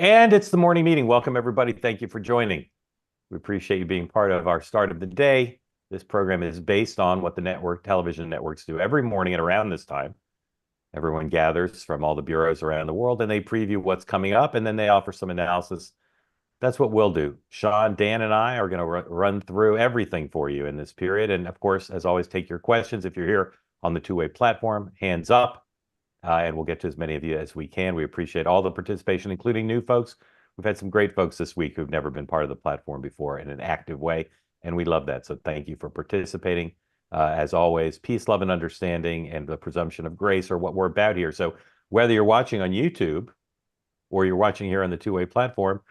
And it's the morning meeting. Welcome, everybody. Thank you for joining. We appreciate you being part of our start of the day. This program is based on what the television networks do every morning at around this time. Everyone gathers from all the bureaus around the world and they preview what's coming up and then they offer some analysis. That's what we'll do. Sean, Dan, and I are going to run through everything for you in this period. And of course, as always, take your questions. If you're here on the two-way platform, hands up. And we'll get to as many of you as we can. We appreciate all the participation, including new folks. We've had some great folks this week who've never been part of the platform before in an active way, and we love that. So thank you for participating. As always, peace, love, and understanding, and the presumption of grace are what we're about here. So whether you're watching on YouTube or you're watching here on the two-way platform,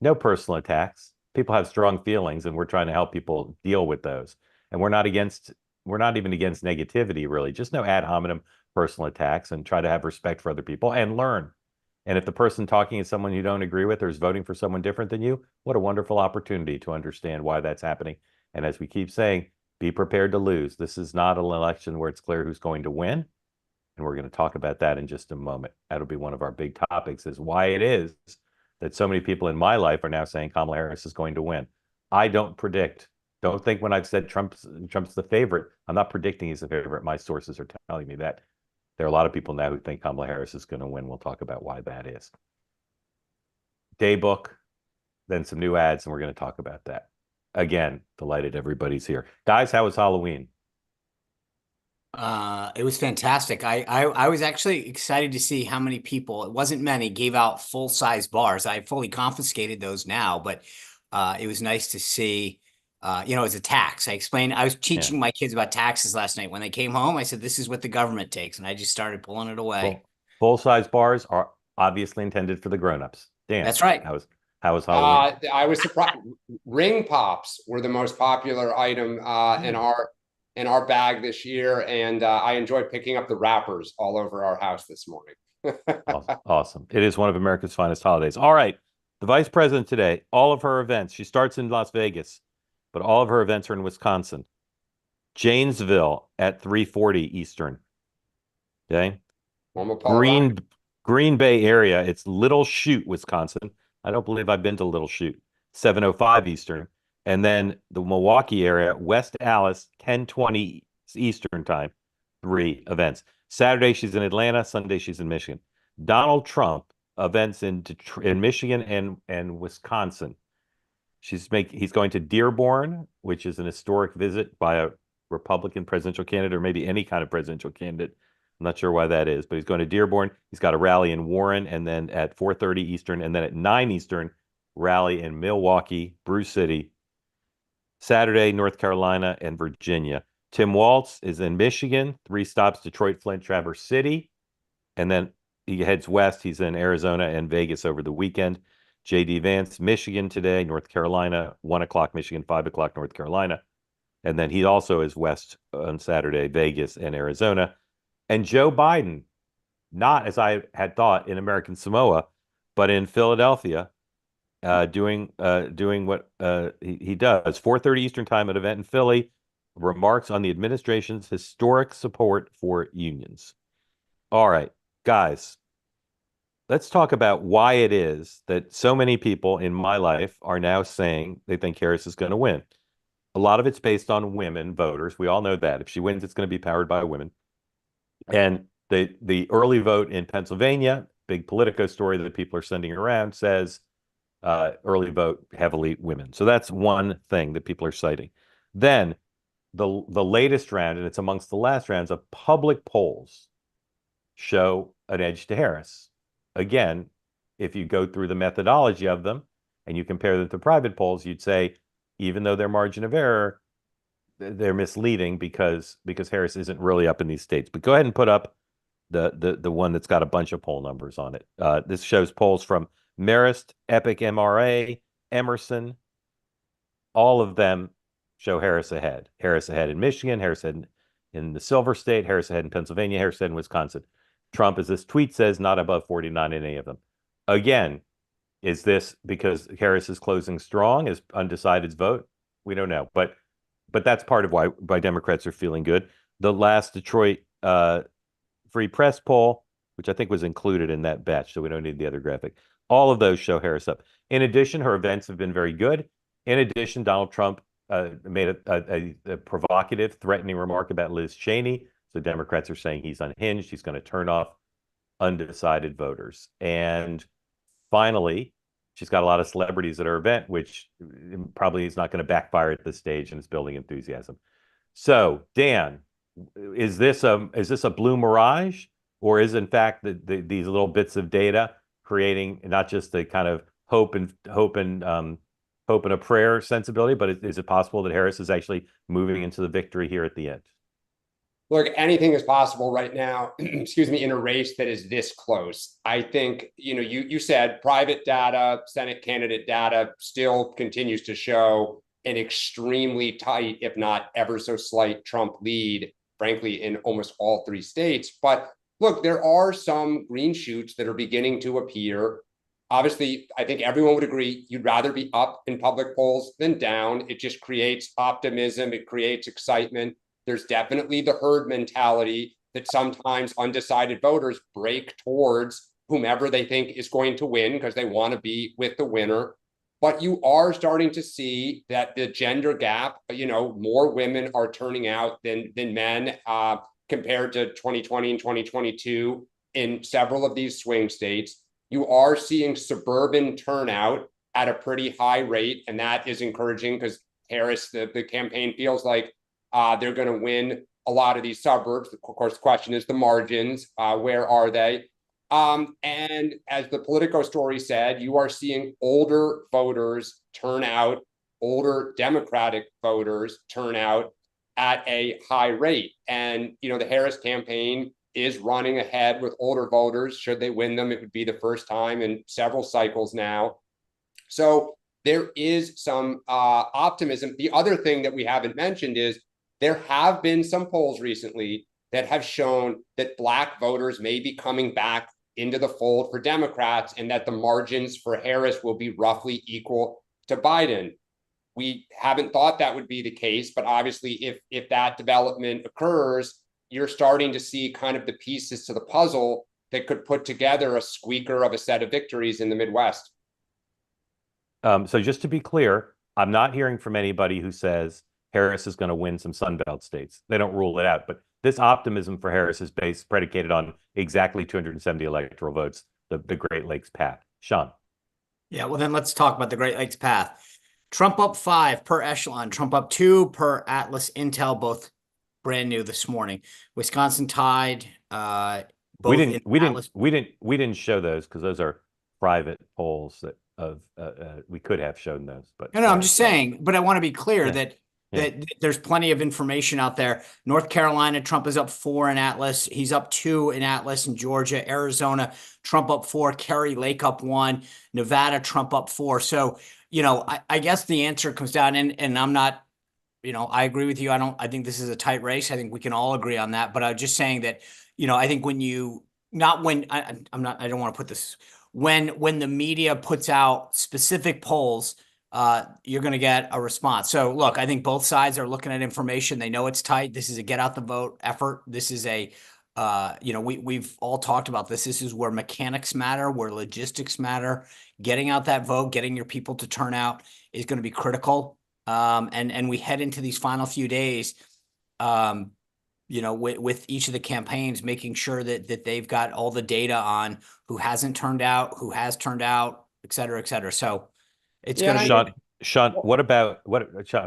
no personal attacks. People have strong feelings, and we're trying to help people deal with those. And we're not even against negativity, really. Just no ad hominem personal attacks, and try to have respect for other people and learn. And if the person talking is someone you don't agree with or is voting for someone different than you, what a wonderful opportunity to understand why that's happening. And as we keep saying, be prepared to lose. This is not an election where it's clear who's going to win. And we're going to talk about that in just a moment. That'll be one of our big topics, is why it is that so many people in my life are now saying Kamala Harris is going to win. I don't predict. Don't think when I've said Trump's the favorite, I'm not predicting he's the favorite. My sources are telling me that. There are a lot of people now who think Kamala Harris is going to win. We'll talk about why that is. Daybook, then some new ads, and we're going to talk about that. Again, delighted everybody's here. Guys, how was Halloween? It was fantastic. I was actually excited to see how many people, it wasn't many, gave out full-size bars. I fully confiscated those now, but it was nice to see, it's a tax. I was Yeah. teaching my kids about taxes last night. When they came home, I said, this is what the government takes. And I just started pulling it away. Full-size bars are obviously intended for the grown-ups. Dan, That's right. how was Halloween? I was surprised. Ring pops were the most popular item in our bag this year, and I enjoyed picking up the wrappers all over our house this morning. Awesome. It is one of America's finest holidays. All right. The vice president today, all of her events, she starts in Las Vegas, but all of her events are in Wisconsin. Janesville at 3:40 Eastern. Okay. Green Bay area, it's Little Chute, Wisconsin. I don't believe I've been to Little Chute. 7:05 Eastern. And then the Milwaukee area, West Allis, 10:20 Eastern time. 3 events. Saturday she's in Atlanta, Sunday she's in Michigan. Donald Trump events in Michigan and Wisconsin. He's going to Dearborn, which is an historic visit by a Republican presidential candidate, or maybe any kind of presidential candidate. I'm not sure why that is, but he's going to Dearborn. He's got a rally in Warren, and then at 4:30 Eastern, and then at 9 Eastern, rally in Milwaukee, Brew City. Saturday, North Carolina and Virginia. Tim Walz is in Michigan, 3 stops, Detroit, Flint, Traverse City. And then he heads west. He's in Arizona and Vegas over the weekend. J.D. Vance, Michigan today, North Carolina, 1 o'clock Michigan, 5 o'clock North Carolina. And then he also is west on Saturday, Vegas and Arizona. And Joe Biden, not as I had thought in American Samoa, but in Philadelphia, doing what he does. 4:30 Eastern time at an event in Philly, remarks on the administration's historic support for unions. All right, guys, let's talk about why it is that so many people in my life are now saying they think Harris is going to win. A lot of it's based on women voters. We all know that. If she wins, it's going to be powered by women. And the early vote in Pennsylvania, big Politico story that people are sending around, says early vote heavily women. So that's one thing that people are citing. Then the latest round, and it's amongst the last rounds of public polls, show an edge to Harris. Again, if you go through the methodology of them and you compare them to private polls, you'd say, even though their margin of error, they're misleading because Harris isn't really up in these states. But go ahead and put up the one that's got a bunch of poll numbers on it. This shows polls from Marist, Epic MRA, Emerson. All of them show Harris ahead. Harris ahead in Michigan, Harris ahead in the Silver State, Harris ahead in Pennsylvania, Harris ahead in Wisconsin. Trump, as this tweet says, not above 49 in any of them. Again, is this because Harris is closing strong, is undecided's vote? We don't know. But that's part of why Democrats are feeling good. The last Detroit Free Press poll which I think was included in that batch, so we don't need the other graphic. All of those show Harris up. In addition, her events have been very good. In addition, Donald Trump made a provocative, threatening remark about Liz Cheney. So Democrats are saying he's unhinged. He's going to turn off undecided voters. And finally, she's got a lot of celebrities at her event, which probably is not going to backfire at this stage, and it's building enthusiasm. So, Dan, is this a blue mirage, or is in fact these little bits of data creating not just the kind of hope and a prayer sensibility, but is it possible that Harris is actually moving into the victory here at the end? Look, anything is possible right now, excuse me, in a race that is this close. I think, you said private data, Senate candidate data still continues to show an extremely tight, if not ever so slight, Trump lead, frankly, in almost all three states. But look, there are some green shoots that are beginning to appear. Obviously, I think everyone would agree you'd rather be up in public polls than down. It just creates optimism. It creates excitement. There's definitely the herd mentality that sometimes undecided voters break towards whomever they think is going to win because they want to be with the winner. But you are starting to see that the gender gap, more women are turning out than men compared to 2020 and 2022 in several of these swing states. You are seeing suburban turnout at a pretty high rate, and that is encouraging because Harris, the campaign feels like they're going to win a lot of these suburbs. Of course, the question is the margins. Where are they? And as the Politico story said, you are seeing older voters turn out, older Democratic voters turn out at a high rate. And, the Harris campaign is running ahead with older voters. Should they win them, it would be the first time in several cycles now. So there is some optimism. The other thing that we haven't mentioned is there have been some polls recently that have shown that Black voters may be coming back into the fold for Democrats and that the margins for Harris will be roughly equal to Biden. We haven't thought that would be the case, but obviously if that development occurs, you're starting to see kind of the pieces to the puzzle that could put together a squeaker of a set of victories in the Midwest. So just to be clear, I'm not hearing from anybody who says Harris is going to win some Sunbelt states. They don't rule it out, but this optimism for Harris is predicated on exactly 270 electoral votes, the Great Lakes path. Sean. Yeah, well, then let's talk about the Great Lakes path. Trump up 5 per echelon, Trump up 2 per Atlas Intel, both brand new this morning. Wisconsin tied. We didn't show those because those are private polls that we could have shown those, but no, I'm just saying. But I want to be clear that Yeah. there's plenty of information out there. North Carolina, Trump is up 4 in Atlas. He's up 2 in Atlas in Georgia. Arizona, Trump up 4. Kerry Lake up 1. Nevada, Trump up 4. So, I guess the answer comes down, and I'm not, I agree with you. I think this is a tight race. I think we can all agree on that. But I'm just saying that, I think when I don't want to put this, when the media puts out specific polls, you're going to get a response. So look, I think both sides are looking at information. They know it's tight. This is a get out the vote effort. This is we've all talked about this. This is where mechanics matter, where logistics matter. Getting out that vote, getting your people to turn out is going to be critical. And we head into these final few days, with each of the campaigns, making sure that they've got all the data on who hasn't turned out, who has turned out, et cetera, et cetera. So it's going to be Sean, Sean,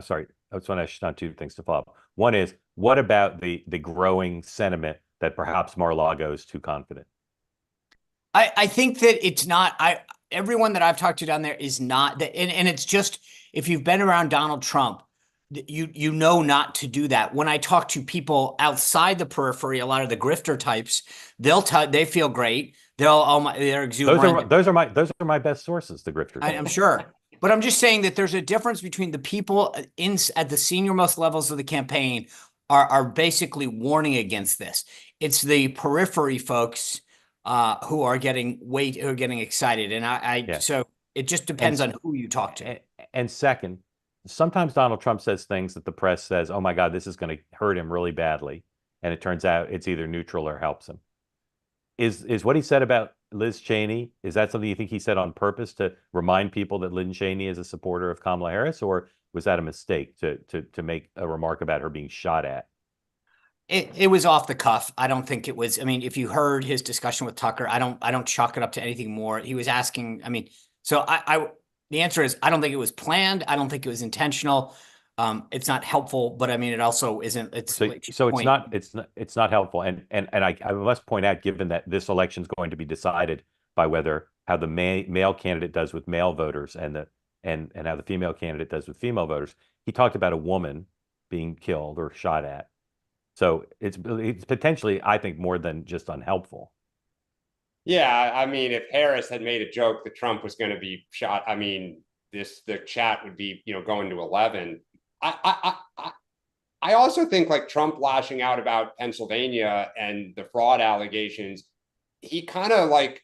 sorry, I just want to ask Sean 2 things to follow up. One is, what about the growing sentiment that perhaps Mar-a-Lago is too confident? I think that it's not. Everyone that I've talked to down there is not that, and it's just, if you've been around Donald Trump, you know not to do that. When I talk to people outside the periphery, a lot of the grifter types, they feel great. They're exuberant. Those are my best sources, the grifter types. I'm sure. But I'm just saying that there's a difference between the people at the senior most levels of the campaign are basically warning against this. It's the periphery folks who are getting excited, and so it just depends on who you talk to. And second, sometimes Donald Trump says things that the press says, "Oh my God, this is going to hurt him really badly," and it turns out it's either neutral or helps him. Is what he said about Liz Cheney, is that something you think he said on purpose to remind people that Liz Cheney is a supporter of Kamala Harris, or was that a mistake to make a remark about her being shot at? It was off the cuff. I don't think it was. I mean, if you heard his discussion with Tucker, I don't chalk it up to anything more. He was asking. I mean, so the answer is I don't think it was planned. I don't think it was intentional. It's not helpful, but I mean, it also isn't. It's So like so point. it's not helpful. And I must point out, given that this election is going to be decided by whether how the male candidate does with male voters and how the female candidate does with female voters, he talked about a woman being killed or shot at. So it's potentially, I think, more than just unhelpful. Yeah, I mean, if Harris had made a joke that Trump was going to be shot, I mean, the chat would be, going to 11. I also think like Trump lashing out about Pennsylvania and the fraud allegations, he kind of like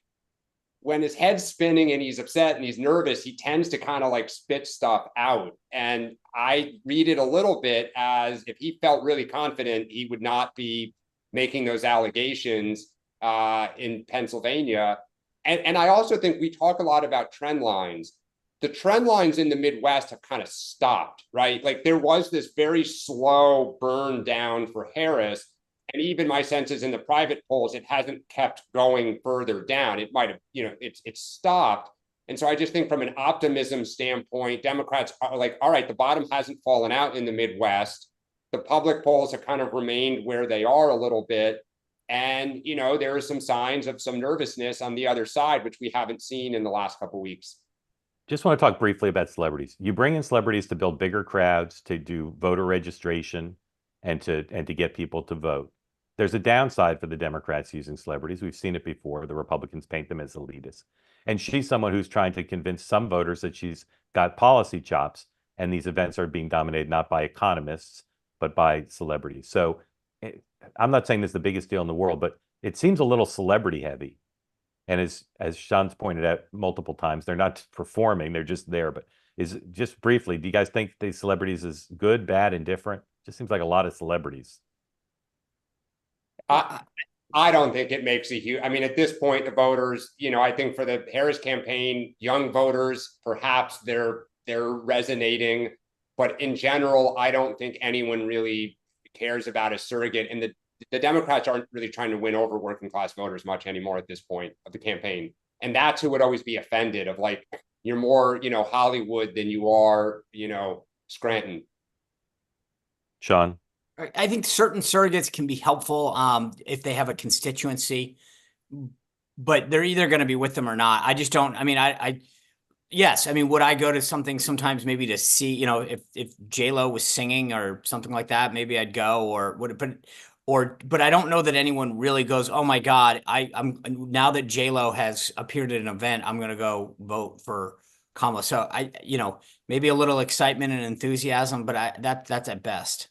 when his head's spinning and he's upset and he's nervous, he tends to kind of like spit stuff out. And I read it a little bit as if he felt really confident, he would not be making those allegations in Pennsylvania. And I also think we talk a lot about trend lines. The trend lines in the Midwest have kind of stopped, right? Like there was this very slow burn down for Harris. And even my sense is in the private polls, it hasn't kept going further down. It might have, it's stopped. And so I just think from an optimism standpoint, Democrats are like, all right, the bottom hasn't fallen out in the Midwest. The public polls have kind of remained where they are a little bit. And, there are some signs of some nervousness on the other side, which we haven't seen in the last couple of weeks. Just want to talk briefly about celebrities. You bring in celebrities to build bigger crowds, to do voter registration, and to get people to vote. There's a downside for the Democrats using celebrities. We've seen it before. The Republicans paint them as elitists. And she's someone who's trying to convince some voters that she's got policy chops, and these events are being dominated not by economists, but by celebrities. So I'm not saying this is the biggest deal in the world, but it seems a little celebrity heavy. And as Sean's pointed out multiple times, they're not performing, they're just there. But just briefly, do you guys think these celebrities is good, bad, indifferent? Just seems like a lot of celebrities. I don't think it makes a huge, I mean, at this point, the voters, I think for the Harris campaign, young voters, perhaps they're resonating. But in general, I don't think anyone really cares about a surrogate. And the Democrats aren't really trying to win over working class voters much anymore at this point of the campaign. And that's who would always be offended of like, you're more, Hollywood than you are, Scranton. Sean? I think certain surrogates can be helpful if they have a constituency, but they're either going to be with them or not. I just don't. I mean, yes. I mean, would I go to something sometimes maybe to see, if J-Lo was singing or something like that, maybe I'd go or would it, but I don't know that anyone really goes, oh my God, I'm now that J-Lo has appeared at an event, I'm going to go vote for Kamala. So maybe a little excitement and enthusiasm, but that's at best.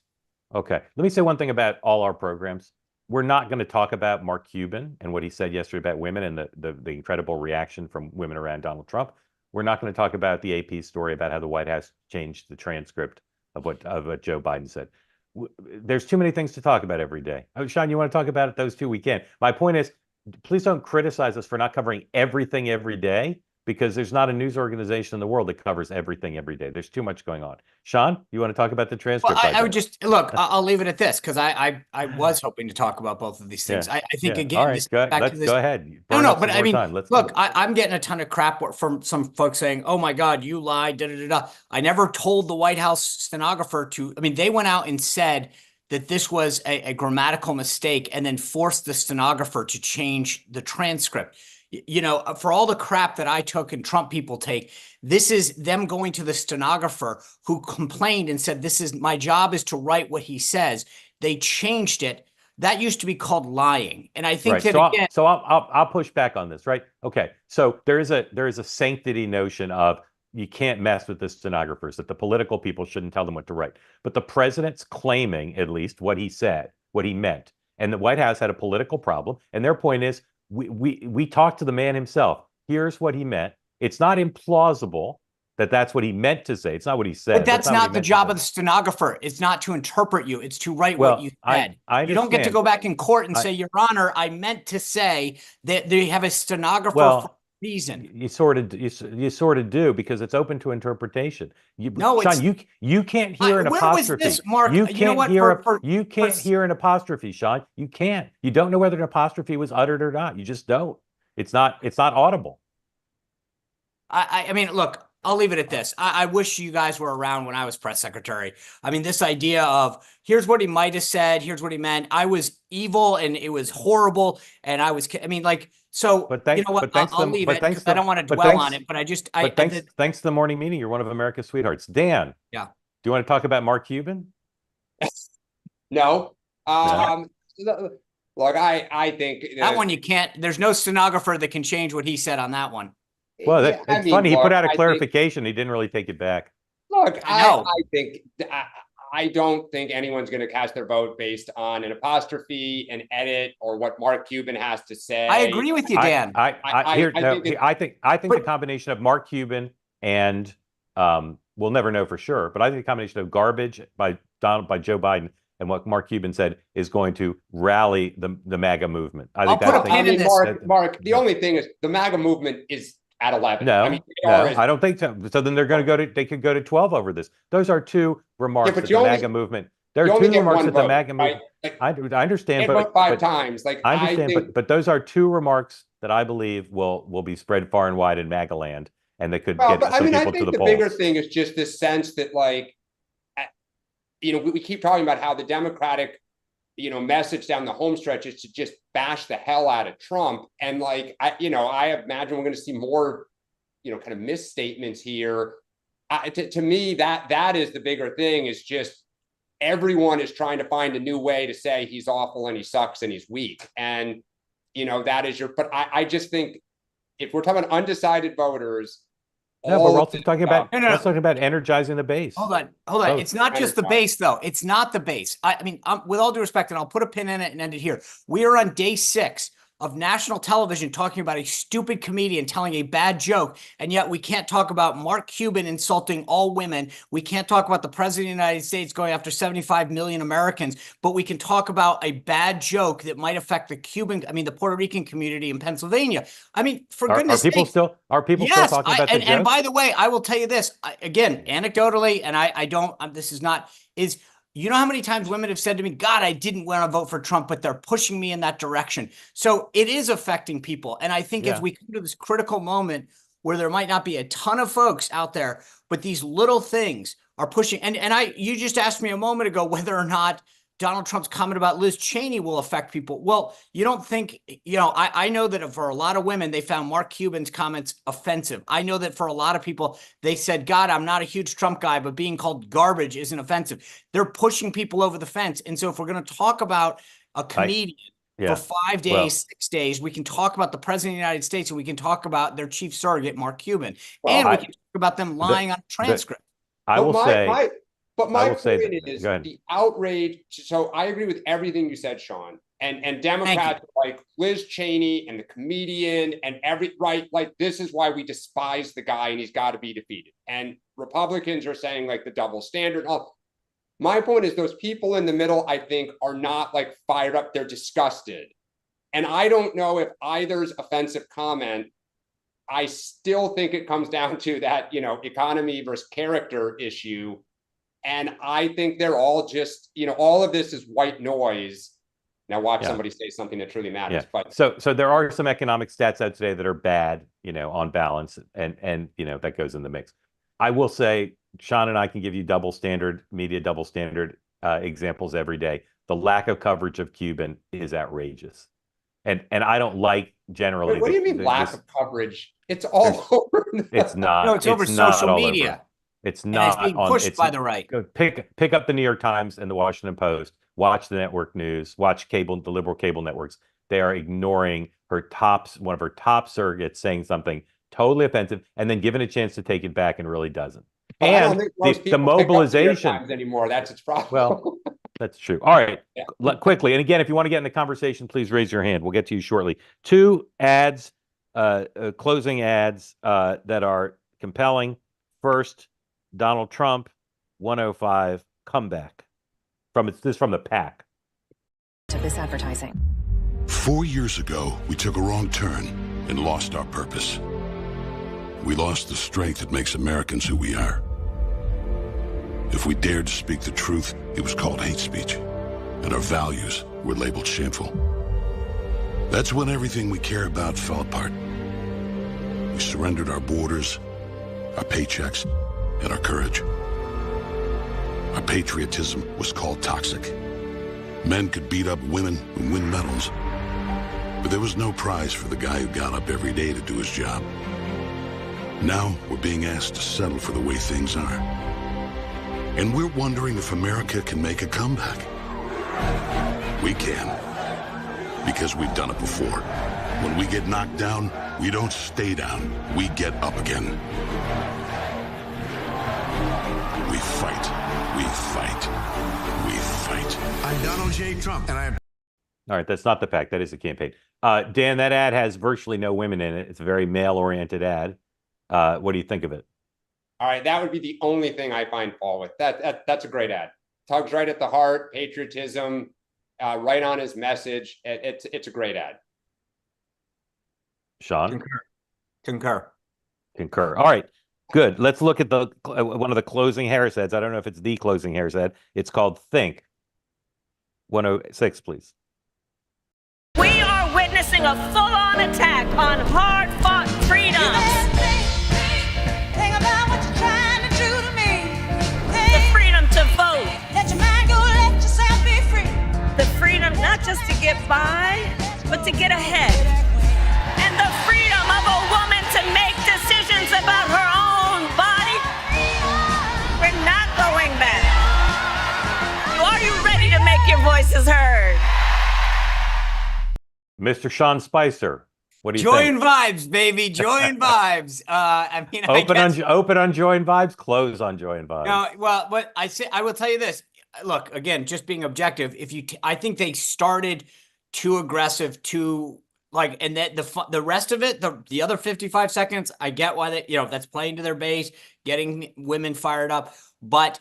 Okay. Let me say one thing about all our programs. We're not going to talk about Mark Cuban and what he said yesterday about women and the incredible reaction from women around Donald Trump. We're not going to talk about the AP story about how the White House changed the transcript of what Joe Biden said. There's too many things to talk about every day. Oh, Sean, you want to talk about it? Those two we can. My point is, please don't criticize us for not covering everything every day, because there's not a news organization in the world that covers everything every day. There's too much going on. Sean, you want to talk about the transcript? Well, I would just look. I'll leave it at this because I was hoping to talk about both of these things. Yeah. I think again, all right, go ahead. No, but I mean, Let's look, I'm getting a ton of crap from some folks saying, "Oh my God, you lied." Da, da, da, da. I never told the White House stenographer to. I mean, they went out and said that this was a grammatical mistake, and then forced the stenographer to change the transcript. For all the crap that I took and Trump people take, this is them going to the stenographer who complained and said, my job is to write what he says. They changed it. That used to be called lying. And I think right. I'll push back on this, right? Okay. So there is a sanctity notion of you can't mess with the stenographers, that the political people shouldn't tell them what to write. But the president's claiming at least what he said, what he meant. And the White House had a political problem. And their point is, we talked to the man himself. Here's what he meant. It's not implausible that that's what he meant to say. It's not what he said. But that's not what he not the meant to job say. of the stenographer. It's not to interpret you. It's to write Well, what you said. I You don't get to understand. go back in court and say, Your Honor, I meant to say that they have a stenographer for a Well, reason. you sort of do, because it's open to interpretation. No, Sean, you can't hear an where was apostrophe. this, Mark? You You know can't what? hear you can't hear an apostrophe, Sean. You can't. You don't know whether an apostrophe was uttered or not. You just don't. It's not audible. I mean, look, I'll leave it at this. I wish you guys were around when I was press secretary. I mean, this idea of here's what he might have said, here's what he meant. I was evil and it was horrible. And I mean, like, so you know what? I'll leave it because I don't want to dwell on it. But thanks to the morning meeting, you're one of America's sweethearts. Dan, yeah. Do you want to talk about Mark Cuban? No. Look, I think that one you can't. There's no stenographer that can change what he said on that one. Well, it's funny. He put out a clarification. He didn't really take it back. Look, I think I don't think anyone's going to cast their vote based on an apostrophe, an edit, or what Mark Cuban has to say. I agree with you, Dan. I think the combination of Mark Cuban and we'll never know for sure, but I think the combination of garbage by Joe Biden and what Mark Cuban said is going to rally the MAGA movement. I'll put a pin in this. Mark, the only thing is the MAGA movement is at 11. No, I don't think so. So then they're going to they could go to 12 over this. Those are two remarks that the MAGA movement. There are two remarks that the MAGA movement. I understand, but 5 times. Like I understand, but those are two remarks that I believe will be spread far and wide in MAGA land, and they could get some people to the polls. The bigger thing is just this sense that, like, we keep talking about how the Democratic, message down the home stretch is to just bash the hell out of Trump. And like, I imagine we're going to see more, kind of misstatements here. To me, that is the bigger thing, is just everyone is trying to find a new way to say he's awful and he sucks and he's weak. And, that is but I just think if we're talking about undecided voters. No, but we're also talking about let's talk about energizing the base. Hold on. It's not just the base, though. It's not the base. I mean, with all due respect, and I'll put a pin in it and end it here. We are on day 6 of national television talking about a stupid comedian telling a bad joke, and yet we can't talk about Mark Cuban insulting all women. We can't talk about the president of the United States going after 75 million Americans, but we can talk about a bad joke that might affect the Puerto Rican community in Pennsylvania. I mean, for goodness sake. Are people still talking about the joke? And by the way, I will tell you this, again, anecdotally, and you know how many times women have said to me, God, I didn't want to vote for Trump, but they're pushing me in that direction. So it is affecting people. And I think as we come to this critical moment where there might not be a ton of folks out there, but these little things are pushing. And you just asked me a moment ago whether or not Donald Trump's comment about Liz Cheney will affect people. Well, you don't think, I know that for a lot of women, they found Mark Cuban's comments offensive. I know that for a lot of people, they said, God, I'm not a huge Trump guy, but being called garbage isn't offensive. They're pushing people over the fence. And so if we're going to talk about a comedian for 5 days, 6 days, we can talk about the president of the United States, and we can talk about their chief surrogate, Mark Cuban. And we can talk about them lying on a transcript. But my point is the outrage. So I agree with everything you said, Sean. And Democrats like Liz Cheney and the comedian and like this is why we despise the guy and he's got to be defeated. And Republicans are saying like the double standard. My point is those people in the middle, I think, are not like fired up. They're disgusted. And I don't know if either's offensive comment. I still think it comes down to that, economy versus character issue. And I think they're all just, all of this is white noise. Now watch somebody say something that truly matters. But so there are some economic stats out today that are bad, on balance, and that goes in the mix. I will say, Sean and I can give you double standard examples every day. The lack of coverage of Cuban is outrageous, and I don't like generally. What do you mean lack of coverage? It's all over. It's not. No, it's over social media. It's not being pushed by the right. Pick up the New York Times and the Washington Post. Watch the network news. Watch the liberal cable networks. They are ignoring one of her top surrogates saying something totally offensive, and then given a chance to take it back and really doesn't. But and the mobilization anymore. That's its problem. Well, that's true. All right, quickly. And again, if you want to get in the conversation, please raise your hand. We'll get to you shortly. 2 ads, closing ads that are compelling. first Donald Trump 105 comeback from the pack. To this advertising. 4 years ago, we took a wrong turn and lost our purpose. We lost the strength that makes Americans who we are. If we dared to speak the truth, it was called hate speech, and our values were labeled shameful. That's when everything we care about fell apart. We surrendered our borders, our paychecks, and our courage. Our patriotism was called toxic. Men could beat up women and win medals, but there was no prize for the guy who got up every day to do his job. Now we're being asked to settle for the way things are. And we're wondering if America can make a comeback. We can, because we've done it before. When we get knocked down, we don't stay down, we get up again. We fight, we fight, we fight. I'm Donald J. Trump, and I'm... All right, that's not the pack. That is the campaign. Dan, that ad has virtually no women in it. It's a very male-oriented ad. What do you think of it? All right, that would be the only thing I find fault with. That's a great ad. Tugs right at the heart, patriotism, right on his message. It's a great ad. Sean? Concur. All right, good. Let's look at the one of the closing Harris ads. I don't know if it's the closing Harris ad. It's called Think. 106, please. We are witnessing a full-on attack on hard-fought freedoms. Think about what you're trying to do to me. The freedom to vote. Let your mind go, let yourself be free. The freedom not just to get by, but to get ahead. And the freedom of a woman to make decisions about her own body. We're not going back. Are you ready to make your voices heard? Mr. Sean Spicer, what do you Joy think? and vibes, baby. Joy and vibes. I mean, Open on Joy and Vibes, close on Joy and Vibes. No, well, but I will tell you this. Look, again, just being objective. I think they started too aggressive, and that the rest of it, the other 55 seconds, I get why that's playing to their base, getting women fired up, but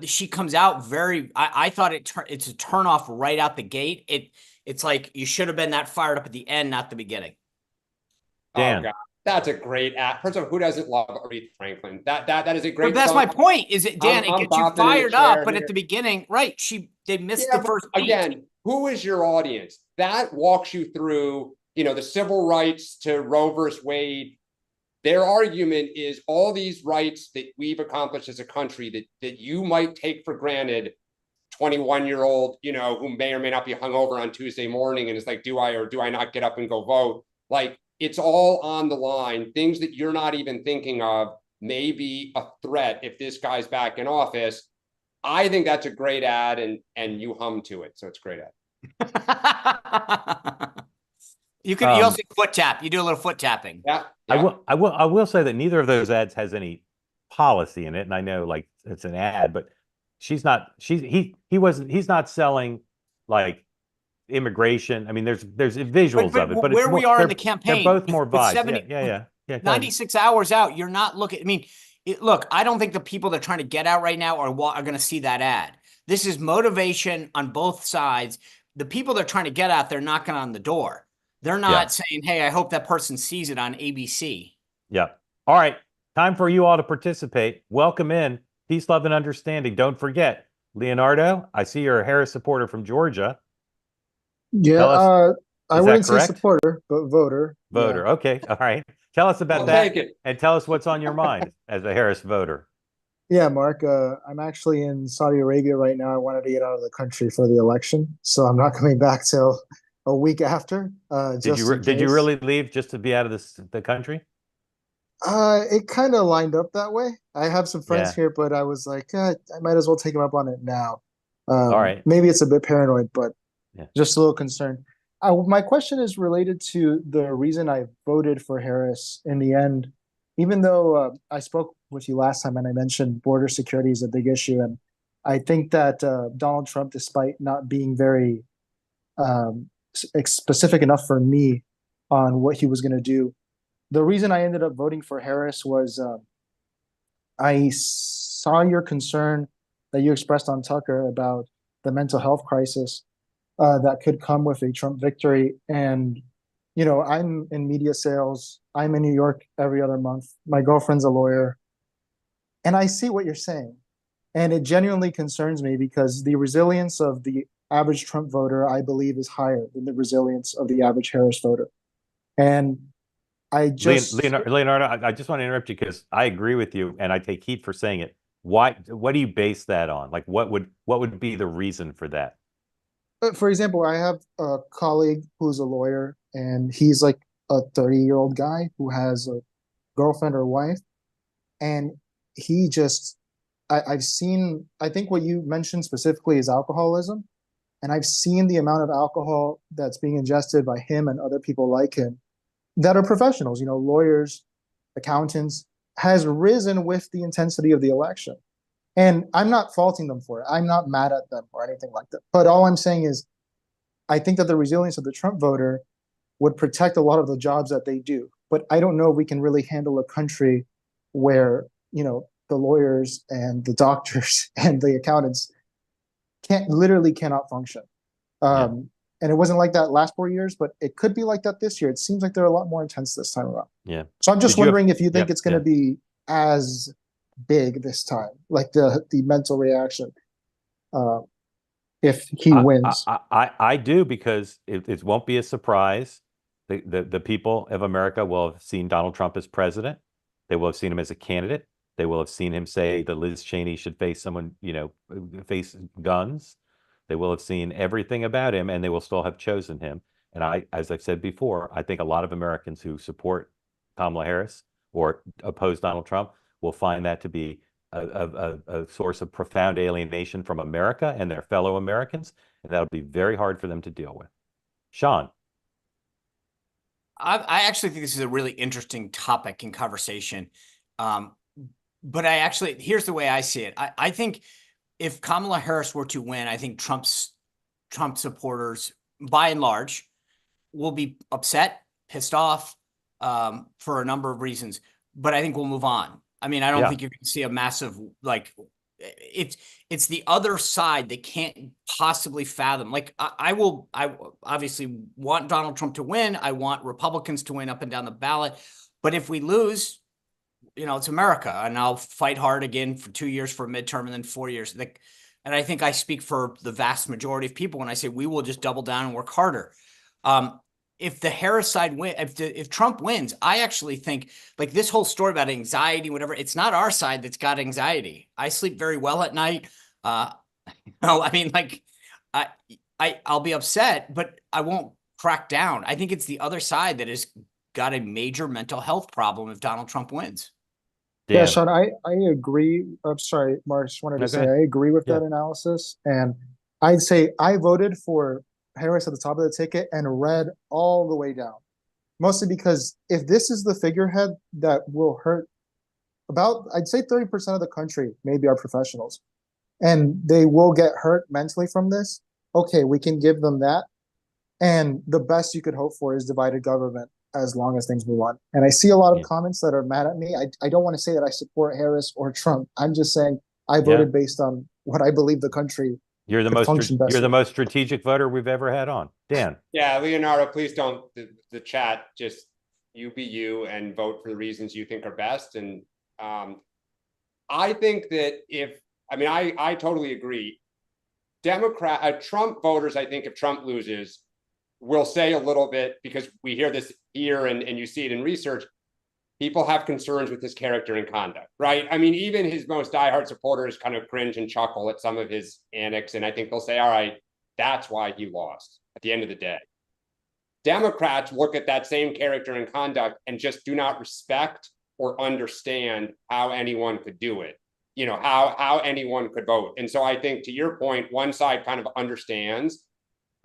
she comes out very. I thought it's a turnoff right out the gate. It's like you should have been that fired up at the end, not the beginning. Dan. Oh God, that's a great ad. First of all, who doesn't love Aretha Franklin? That is a great. But that's song. my point. Is it Dan? I'm It gets you bopping in the fired up, chair but here. at the beginning, right? They missed Yeah, the first but beat. again, who is your audience? That walks you through, the civil rights to Roe versus Wade. Their argument is all these rights that we've accomplished as a country that you might take for granted. 21-year-old, who may or may not be hungover on Tuesday morning and is like, do I or do I not get up and go vote? Like, it's all on the line. Things that you're not even thinking of may be a threat if this guy's back in office. I think that's a great ad, and you hum to it, so it's a great ad. You also foot tap. You do a little foot tapping. Yeah, I will say that neither of those ads has any policy in it, and I know like it's an ad, but he's not selling like immigration. I mean, there's visuals of it, but where it's we are in the campaign, they're both more with vibes. 70 Yeah. 96 hours out, you're not looking. I mean, look, I don't think the people that are trying to get out right now are going to see that ad. This is motivation on both sides. The people that are trying to get out, they're knocking on the door. They're not saying, hey, I hope that person sees it on ABC. Yeah. All right. Time for you all to participate. Welcome in. Peace, love, and understanding. Don't forget, Leonardo, I see you're a Harris supporter from Georgia. Yeah, I wouldn't say correct? supporter, but voter. Voter. Yeah. Okay. All right. Tell us about I'll that take it. and tell us what's on your mind as a Harris voter. Yeah, Mark, I'm actually in Saudi Arabia right now. I wanted to get out of the country for the election, so I'm not coming back till a week after. Did you really leave just to be out of the country? It kind of lined up that way. I have some friends here, but I was like, I might as well take them up on it now. All right. Maybe it's a bit paranoid, but just a little concerned. My question is related to the reason I voted for Harris in the end, even though I spoke with you last time and I mentioned border security is a big issue. And I think that Donald Trump, despite not being very specific enough for me on what he was going to do, the reason I ended up voting for Harris was I saw your concern that you expressed on Tucker about the mental health crisis that could come with a Trump victory. And, I'm in media sales. I'm in New York every other month. My girlfriend's a lawyer. And I see what you're saying. And it genuinely concerns me because the resilience of the average Trump voter, I believe, is higher than the resilience of the average Harris voter. And I just, Leonardo, I just want to interrupt you because I agree with you, and I take heat for saying it. Why? What do you base that on? Like, what would be the reason for that? for example, I have a colleague who's a lawyer, and he's like a 30-year-old guy who has a girlfriend or wife. And he just, I've seen, I think what you mentioned specifically is alcoholism. And I've seen the amount of alcohol that's being ingested by him and other people like him that are professionals, lawyers, accountants, has risen with the intensity of the election. And I'm not faulting them for it. I'm not mad at them or anything like that. But all I'm saying is, I think that the resilience of the Trump voter would protect a lot of the jobs that they do. But I don't know if we can really handle a country where, the lawyers and the doctors and the accountants cannot function. And it wasn't like that last 4 years, but it could be like that this year. It seems like they're a lot more intense this time around. Yeah. So I'm just Did you have- wondering if you think Yeah, it's going to be as big this time, like the mental reaction, if he wins. I do because it won't be a surprise. The people of America will have seen Donald Trump as president. They will have seen him as a candidate. They will have seen him say that Liz Cheney should face someone, face guns. They will have seen everything about him, and they will still have chosen him. And as I've said before, I think a lot of Americans who support Kamala Harris or oppose Donald Trump will find that to be a source of profound alienation from America and their fellow Americans, and that'll be very hard for them to deal with. Sean. I actually think this is a really interesting topic and conversation. But here's the way I see it. I think if Kamala Harris were to win, I think Trump supporters, by and large, will be upset, pissed off, for a number of reasons. But I think we'll move on. I mean, I don't think you're going to see a massive, it's the other side that can't possibly fathom. Like I obviously want Donald Trump to win. I want Republicans to win up and down the ballot. But if we lose, it's America, and I'll fight hard again for 2 years for a midterm and then 4 years. And I think I speak for the vast majority of people when I say we will just double down and work harder. If the Harris side win, if Trump wins, I actually think like this whole story about anxiety, whatever, it's not our side that's got anxiety. I sleep very well at night. I mean, like I'll be upset, but I won't crack down. I think it's the other side that has got a major mental health problem if Donald Trump wins. Yeah, Dan. Sean, I agree. I'm sorry, Mark, just wanted to say I agree with that analysis. And I'd say I voted for Harris at the top of the ticket and read all the way down. Mostly because if this is the figurehead that will hurt I'd say 30% of the country, maybe, are professionals, and they will get hurt mentally from this. Okay, we can give them that. And the best you could hope for is divided government as long as things move on. And I see a lot of comments that are mad at me. I don't want to say that I support Harris or Trump. I'm just saying I voted based on what I believe the country You're the most strategic voter we've ever had on. Dan. Yeah, Leonardo, please don't, the chat, just you be you and vote for the reasons you think are best. And I think that I totally agree. Trump voters, I think if Trump loses, will say a little bit, because we hear this here and you see it in research, people have concerns with his character and conduct, right? I mean, even his most diehard supporters kind of cringe and chuckle at some of his antics. And I think they'll say, all right, that's why he lost at the end of the day. Democrats look at that same character and conduct and just do not respect or understand how anyone could do it, how anyone could vote. And so I think, to your point, one side kind of understands.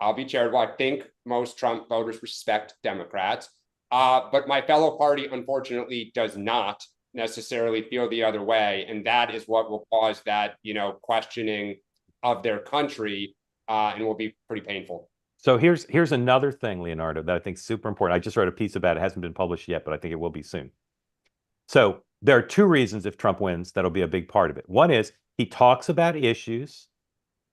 I'll be charitable. I think most Trump voters respect Democrats. But my fellow party, unfortunately, does not necessarily feel the other way. And that is what will cause that, questioning of their country, and will be pretty painful. So here's another thing, Leonardo, that I think is super important. I just wrote a piece about it. It hasn't been published yet, but I think it will be soon. So There are two reasons if Trump wins that'll be a big part of it. One is he talks about issues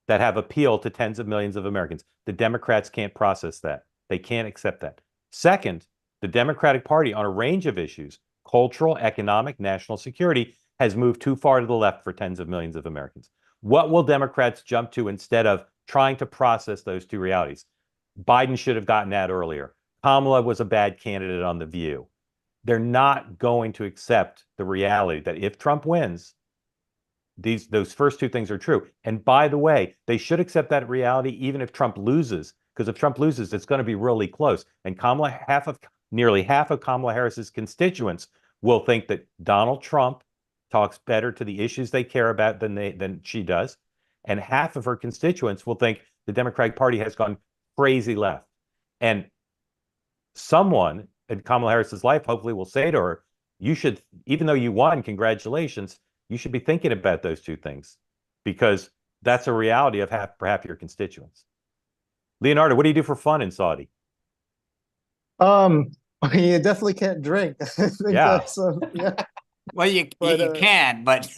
that have appeal to tens of millions of Americans. The Democrats can't process that. They can't accept that. Second, the Democratic Party on a range of issues, cultural, economic, national security, has moved too far to the left for tens of millions of Americans. What will Democrats jump to instead of trying to process those two realities? Biden should have gotten that earlier. Kamala was a bad candidate on The View. They're not going to accept the reality that if Trump wins, those first two things are true. And by the way, they should accept that reality even if Trump loses, because if Trump loses, it's going to be really close. And nearly half of Kamala Harris's constituents will think that Donald Trump talks better to the issues they care about than she does. And half of her constituents will think the Democratic Party has gone crazy left. And someone in Kamala Harris's life hopefully will say to her, you should, even though you won, congratulations, you should be thinking about those two things, because that's a reality of half your constituents. Leonardo, what do you do for fun in Saudi? You definitely can't drink. I think Yeah. that's, yeah. Well, you can, but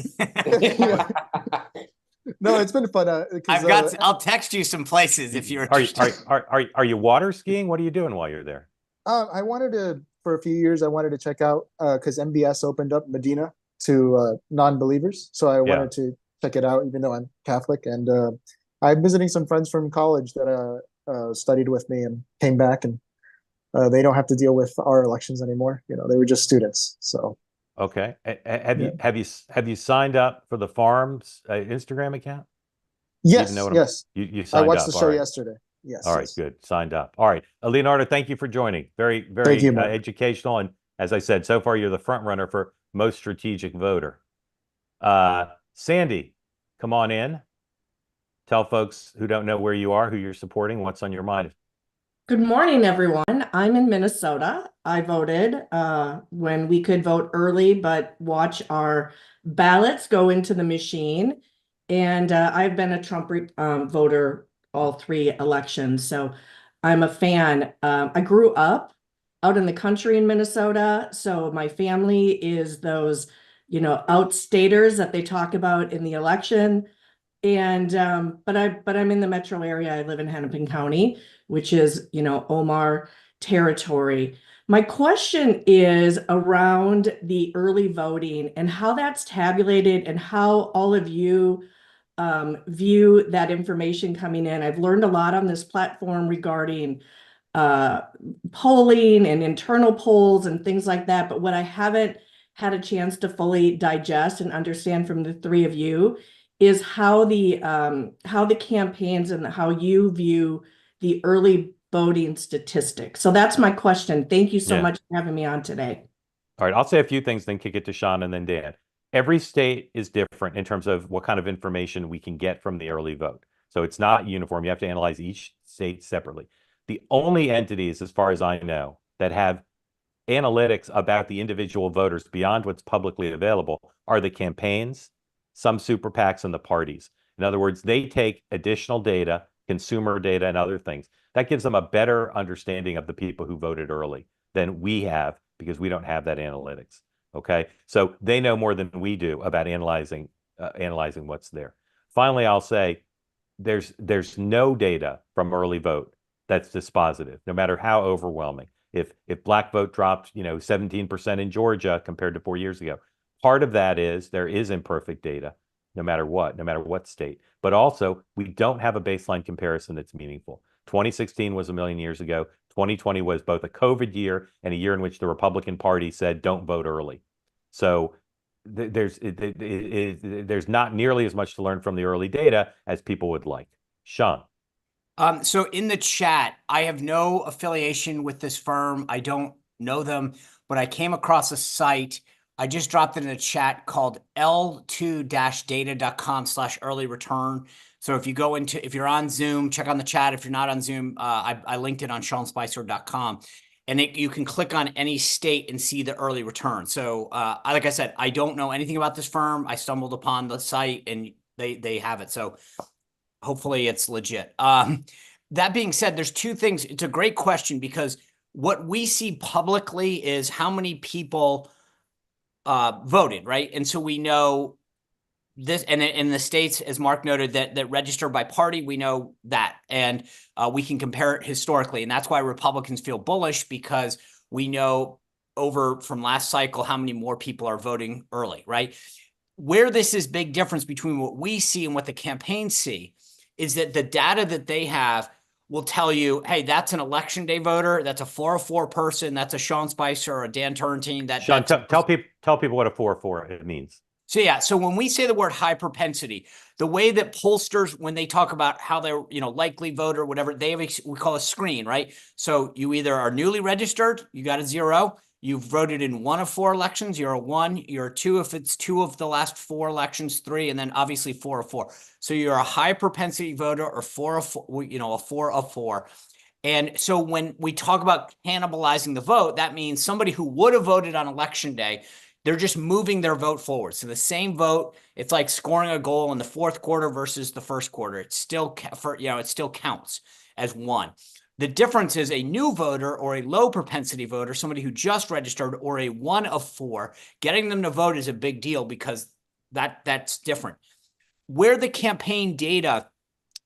Yeah. No, it's been fun. I'll text you some places if you're Are interested. are you water skiing? What are you doing while you're there? I wanted to, for a few years, I wanted to check out, because MBS opened up Medina to non-believers. So I wanted to check it out, even though I'm Catholic. And I'm visiting some friends from college that studied with me and came back, and they don't have to deal with our elections anymore. You know, they were just students. So. Okay. Have you signed up for the Farms Instagram account? Yes. Yes. You signed up. I watched the show yesterday. Yes. All right. Yes. Good. Signed up. All right. Leonardo, thank you for joining. Very, very Thank you, Mark. educational. And as I said, so far you're the front runner for most strategic voter. Sandy, come on in. Tell folks who don't know where you are, who you're supporting, what's on your mind. Good morning, everyone. I'm in Minnesota. I voted when we could vote early, but watch our ballots go into the machine. And I've been a Trump voter all three elections, so I'm a fan. I grew up out in the country in Minnesota, so my family is those, outstaters that they talk about in the election. And but I'm in the metro area. I live in Hennepin County, which is, Omar territory. My question is around the early voting and how that's tabulated and how all of you view that information coming in. I've learned a lot on this platform regarding polling and internal polls and things like that. But what I haven't had a chance to fully digest and understand from the three of you is how the campaigns and how you view the early voting statistics. So that's my question. Thank you so much for having me on today. All right, I'll say a few things, then kick it to Sean and then Dan. Every state is different in terms of what kind of information we can get from the early vote. So it's not uniform. You have to analyze each state separately. The only entities, as far as I know, that have analytics about the individual voters beyond what's publicly available are the campaigns, some super PACs, and the parties. In other words, they take additional data, consumer data, and other things. That gives them a better understanding of the people who voted early than we have, because we don't have that analytics. Okay, so they know more than we do about analyzing what's there. Finally, I'll say there's no data from early vote that's dispositive, no matter how overwhelming. If black vote dropped, 17% in Georgia compared to 4 years ago, part of that is there is imperfect data, no matter what state. But also, we don't have a baseline comparison that's meaningful. 2016 was a million years ago. 2020 was both a COVID year and a year in which the Republican Party said, don't vote early. So there's not nearly as much to learn from the early data as people would like. Sean. So in the chat, I have no affiliation with this firm. I don't know them, but I came across a site. I just dropped it in a chat called l2-data.com/early return. So if you're on Zoom, check on the chat. If you're not on Zoom, I linked it on SeanSpicer.com. And you can click on any state and see the early return. So like I said, I don't know anything about this firm. I stumbled upon the site and they have it. So hopefully it's legit. That being said, there's two things. It's a great question because what we see publicly is how many people voted, right? And so we know this, and in the states, as Mark noted, that register by party, we know that, and we can compare it historically, and that's why Republicans feel bullish, because we know over from last cycle how many more people are voting early, right? Where this is big difference between what we see and what the campaigns see is that the data that they have will tell you, hey, that's an election day voter, that's a 404 person, that's a Sean Spicer or a Dan Turrentine. Sean, tell people what a 404 it means. So yeah, so when we say the word high propensity, the way that pollsters, when they talk about how they're, likely voter, whatever, they have we call a screen, right? So you either are newly registered, you got a 0, you've voted in 1 of 4 elections, you're a 1, you're a 2 if it's 2 of the last 4 elections, 3, and then obviously 4 of 4. So you're a high propensity voter, or 4 of 4, a 4 of 4. And so when we talk about cannibalizing the vote, that means somebody who would have voted on election day, they're just moving their vote forward. So the same vote, it's like scoring a goal in the fourth quarter versus the first quarter. It still counts as 1. The difference is a new voter or a low propensity voter, somebody who just registered, or a 1 of 4, getting them to vote is a big deal, because that's different. Where the campaign data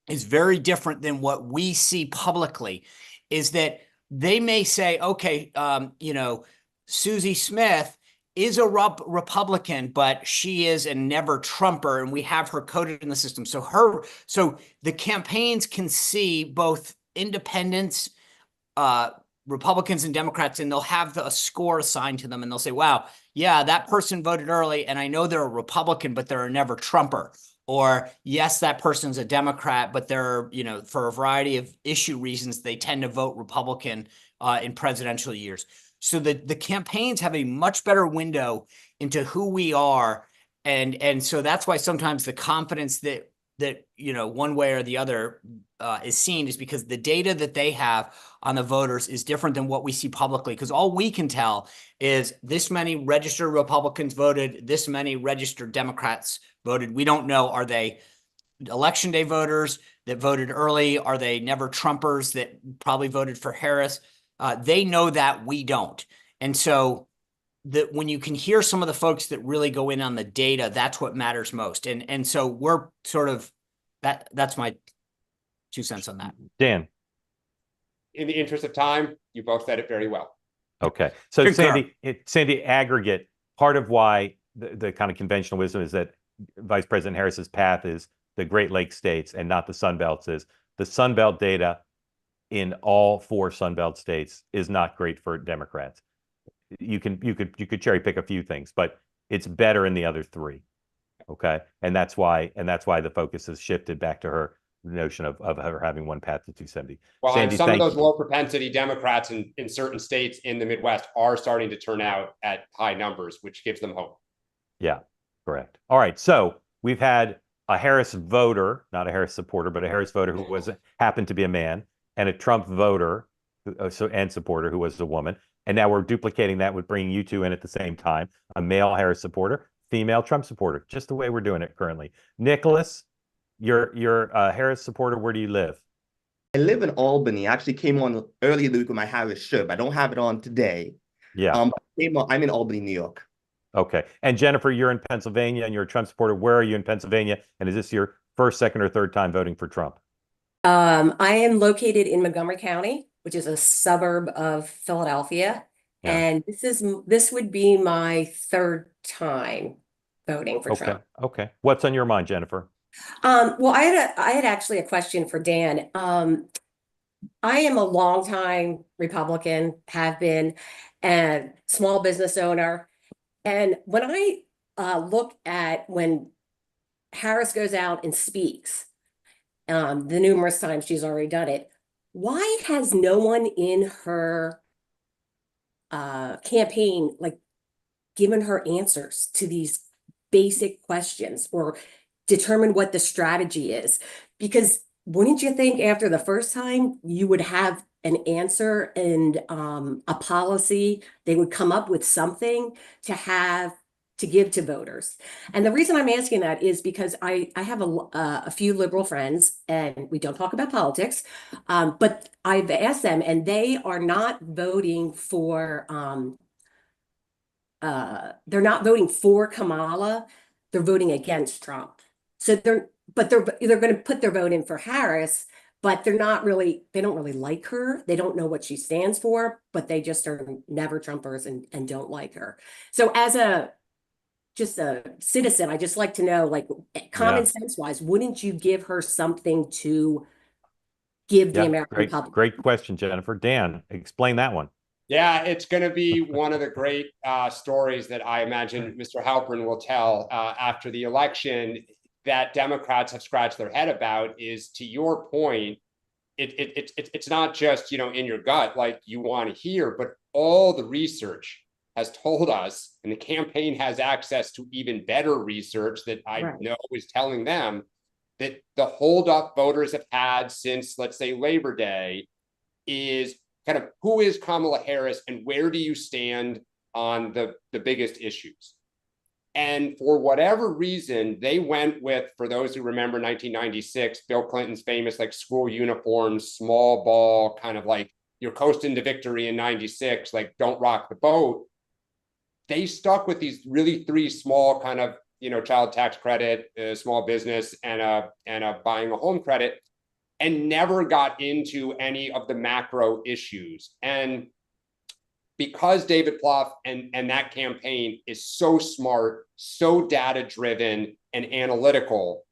is very different than what we see publicly is that they may say, okay, Susie Smith is a Republican, but she is a never Trumper, and we have her coded in the system. So the campaigns can see both independents, Republicans and Democrats, and they'll have a score assigned to them, and they'll say, wow, yeah, that person voted early, and I know they're a Republican, but they're a never Trumper. Or yes, that person's a Democrat, but they're, for a variety of issue reasons, they tend to vote Republican in presidential years. So the campaigns have a much better window into who we are. And so that's why sometimes the confidence that one way or the other is seen is because the data that they have on the voters is different than what we see publicly. Because all we can tell is this many registered Republicans voted, this many registered Democrats voted. We don't know, are they election day voters that voted early? Are they never Trumpers that probably voted for Harris? They know that, we don't. And so when you can hear some of the folks that really go in on the data, that's what matters most. And so we're sort of, that's my 2 cents on that. Dan. In the interest of time, you both said it very well. Okay. So Sandy, aggregate, part of why the kind of conventional wisdom is that Vice President Harris's path is the Great Lakes states and not the Sun Belts. Is the Sun Belt data in all 4 Sun Belt states is not great for Democrats. You could cherry pick a few things, but it's better in the other 3. Okay. And that's why the focus has shifted back to her notion of her having one path to 270. Well, Sandy, and some of those low propensity Democrats in certain states in the Midwest are starting to turn out at high numbers, which gives them hope. Yeah, correct. All right. So we've had a Harris voter, not a Harris supporter, but a Harris voter who happened to be a man, and a Trump voter and supporter who was a woman. And now we're duplicating that with bringing you 2 in at the same time: a male Harris supporter, female Trump supporter, just the way we're doing it currently. Nicholas, you're a Harris supporter. Where do you live? I live in Albany. I actually came on earlier this week with my Harris shirt, but I don't have it on today. Yeah. I'm in Albany, New York. Okay. And Jennifer, you're in Pennsylvania and you're a Trump supporter. Where are you in Pennsylvania? And is this your first, second, or third time voting for Trump? I am located in Montgomery County, which is a suburb of Philadelphia. Yeah. And this would be my 3rd time voting for Trump. Okay. What's on your mind, Jennifer? Well, I had actually a question for Dan. I am a longtime Republican, have been, and small business owner. And when I look at when Harris goes out and speaks, the numerous times she's already done it, why has no one in her campaign given her answers to these basic questions or determine what the strategy is? Because wouldn't you think after the first time you would have an answer and a policy? They would come up with something to give to voters. And the reason I'm asking that is because I have a few liberal friends, and we don't talk about politics, but I've asked them, and they are not voting for they're not voting for Kamala, they're voting against Trump. So they're going to put their vote in for Harris, but they don't really like her. They don't know what she stands for, but they just are never Trumpers and don't like her. So as just a citizen, I just like to know, like, common sense wise, wouldn't you give her something to give the American public? Great question, Jennifer. Dan, explain that one. Yeah, it's going to be one of the great stories that I imagine Mr. Halperin will tell after the election that Democrats have scratched their head about. Is, to your point, it's not just, in your gut like you want to hear, but all the research has told us, and the campaign has access to even better research that I know is telling them that the holdup voters have had since, let's say, Labor Day is kind of, who is Kamala Harris and where do you stand on the biggest issues? And for whatever reason, they went with, for those who remember 1996, Bill Clinton's famous like school uniforms, small ball, kind of like you're coasting to victory in 96, like don't rock the boat. They stuck with these really three small kind of, child tax credit, small business, and a buying a home credit, and never got into any of the macro issues. And because David Plouffe and that campaign is so smart, so data-driven and analytical,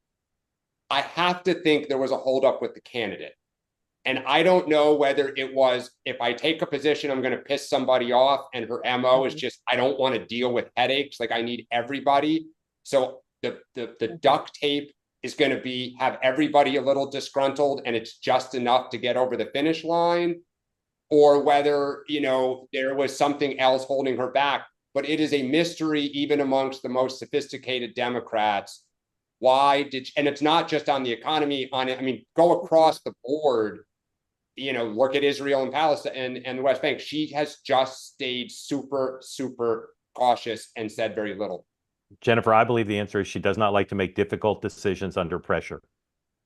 I have to think there was a holdup with the candidate. And I don't know whether it was, if I take a position, I'm going to piss somebody off, and her MO is just, I don't want to deal with headaches. Like, I need everybody. So the duct tape is going to be, have everybody a little disgruntled, and it's just enough to get over the finish line, or whether, there was something else holding her back. But it is a mystery, even amongst the most sophisticated Democrats. And it's not just on the economy, go across the board. Look at Israel and Palestine and the West Bank. She has just stayed super, super cautious and said very little. Jennifer, I believe the answer is she does not like to make difficult decisions under pressure.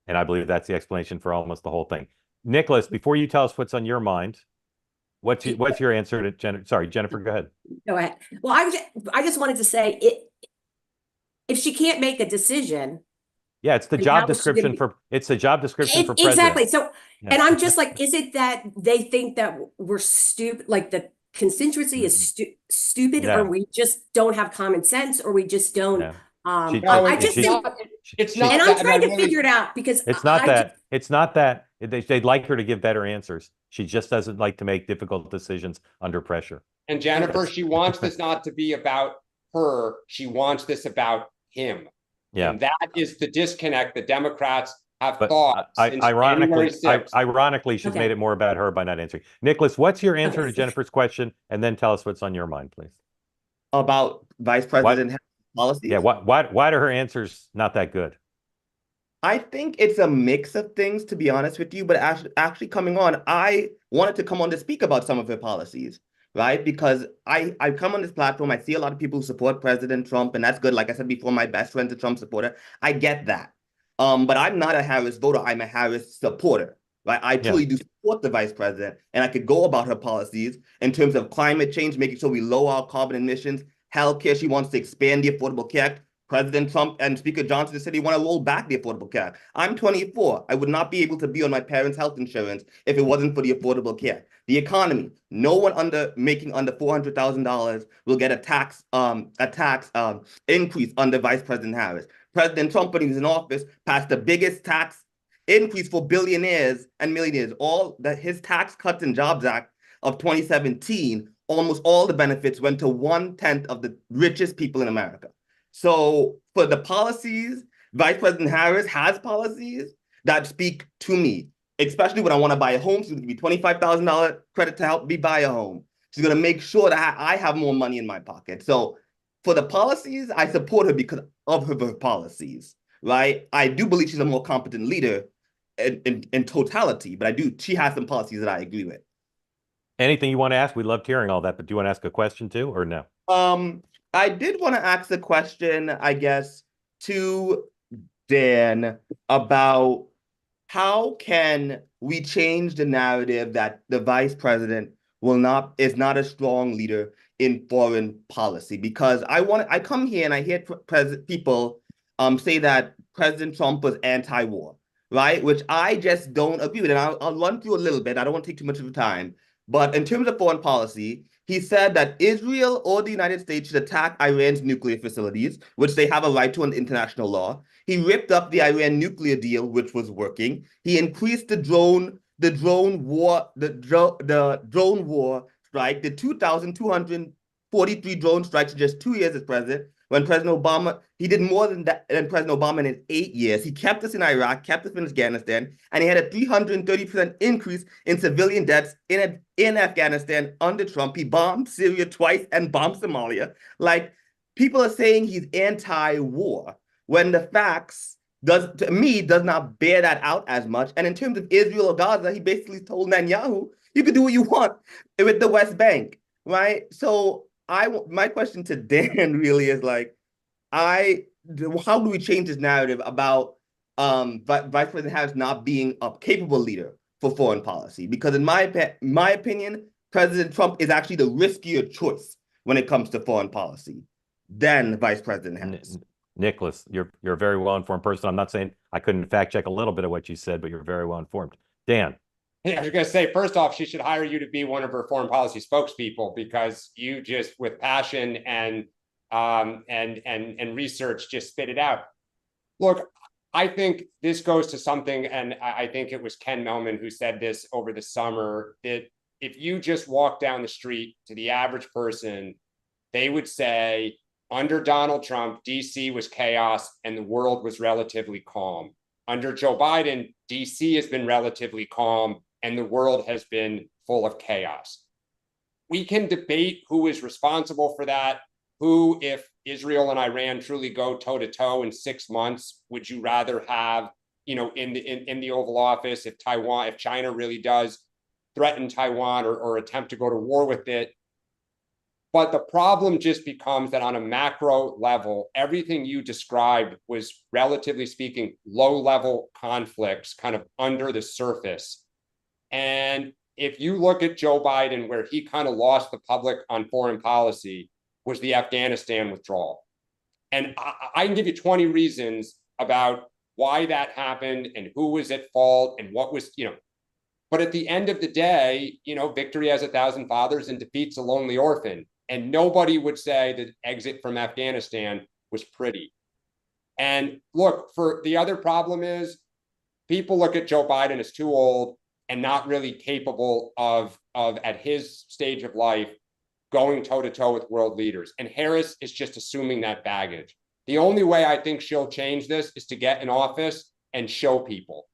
And I believe that's the explanation for almost the whole thing. Nicholas, before you tell us what's on your mind, what's your answer to Jennifer? Sorry, Jennifer, go ahead. Go ahead. Well, I just wanted to say, if she can't make a decision. Yeah, it's the job description for president. Exactly. So, and I'm just like, is it that they think that we're stupid, like the constituency is stupid, or we just don't have common sense, or we just don't. And I'm trying to figure it out, because it's not that they'd like her to give better answers. She just doesn't like to make difficult decisions under pressure. And Jennifer, she wants this not to be about her. She wants this about him. Yeah. And that is the disconnect the Democrats have thought. Ironically, she's made it more about her by not answering. Nicholas, what's your answer to Jennifer's question? And then tell us what's on your mind, please. About Vice President policies? Yeah, why are her answers not that good? I think it's a mix of things, to be honest with you. But actually coming on, I wanted to come on to speak about some of her policies. Right? Because I come on this platform, I see a lot of people who support President Trump, and that's good. Like I said before, my best friend's a Trump supporter. I get that. But I'm not a Harris voter. I'm a Harris supporter. Right? I truly do support the vice president, and I could go about her policies in terms of climate change, making sure we lower our carbon emissions, healthcare. She wants to expand the Affordable Care Act. President Trump and Speaker Johnson said he want to roll back the Affordable Care Act. I'm 24. I would not be able to be on my parents' health insurance if it wasn't for the Affordable Care. The economy. No one making under $400,000 will get a tax increase under Vice President Harris. President Trump, when he was in office, passed the biggest tax increase for billionaires and millionaires. His Tax Cuts and Jobs Act of 2017, almost all the benefits went to 1/10 of the richest people in America. So for the policies, Vice President Harris has policies that speak to me, especially when I want to buy a home. She's going to give me $25,000 credit to help me buy a home. She's going to make sure that I have more money in my pocket. So for the policies, I support her because of her policies, right? I do believe she's a more competent leader in totality, but she has some policies that I agree with. Anything you want to ask? We loved hearing all that, but do you want to ask a question too, or no? I did want to ask a question, I guess, to Dan about how can we change the narrative that the vice president is not a strong leader, in foreign policy, because I come here and I hear people say that President Trump was anti-war, right? Which I just don't agree with. And I'll run through a little bit. I don't want to take too much of the time. But in terms of foreign policy, he said that Israel or the United States should attack Iran's nuclear facilities, which they have a right to under international law. He ripped up the Iran nuclear deal, which was working. He increased the drone war strike, the 2,243 drone strikes in just 2 years as president. When President Obama, he did more than President Obama in his 8 years. He kept us in Iraq, kept us in Afghanistan, and he had a 330% increase in civilian deaths in Afghanistan under Trump. He bombed Syria twice and bombed Somalia. Like, people are saying he's anti-war when the facts does not bear that out as much. And in terms of Israel or Gaza, he basically told Netanyahu, you can do what you want with the West Bank, right? So my question to Dan really is like, how do we change this narrative about Vice President Harris not being a capable leader for foreign policy? Because in my opinion, President Trump is actually the riskier choice when it comes to foreign policy than Vice President Harris. Nicholas, you're a very well-informed person. I'm not saying I couldn't fact check a little bit of what you said, but you're very well-informed. Dan. Yeah, I was going to say, first off, she should hire you to be one of her foreign policy spokespeople, because you just, with passion and research, just spit it out. Look, I think this goes to something, and I think it was Ken Melman who said this over the summer, that if you just walk down the street to the average person, they would say, under Donald Trump, DC was chaos and the world was relatively calm. Under Joe Biden, DC has been relatively calm and the world has been full of chaos. We can debate who is responsible for that. Who, if Israel and Iran truly go toe-to-toe in 6 months, would you rather have, in the Oval Office, if China really does threaten Taiwan or attempt to go to war with it? But the problem just becomes that on a macro level, everything you described was, relatively speaking, low-level conflicts kind of under the surface. And if you look at Joe Biden, where he kind of lost the public on foreign policy, was the Afghanistan withdrawal. And I can give you 20 reasons about why that happened and who was at fault and what was, But at the end of the day, victory has 1,000 fathers and defeat's a lonely orphan. And nobody would say that exit from Afghanistan was pretty. And look, for the other problem is people look at Joe Biden as too old and not really capable of at his stage of life, going toe-to-toe with world leaders. And Harris is just assuming that baggage. The only way I think she'll change this is to get in office and show people.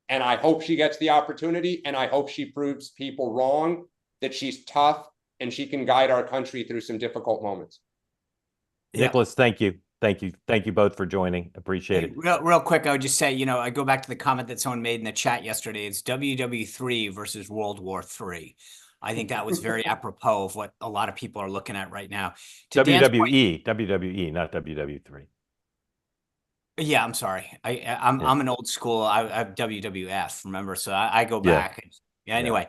And I hope she gets the opportunity, and I hope she proves people wrong, that she's tough, and she can guide our country through some difficult moments. Nicholas, thank you. Thank you. Thank you both for joining. Appreciate it. Real quick, I would just say, I go back to the comment that someone made in the chat yesterday. It's WW3 versus World War III. I think that was very apropos of what a lot of people are looking at right now. WWE, not WW3. Yeah, I'm sorry. I'm an old school. I have WWF, remember? So I go back. Yeah. Anyway,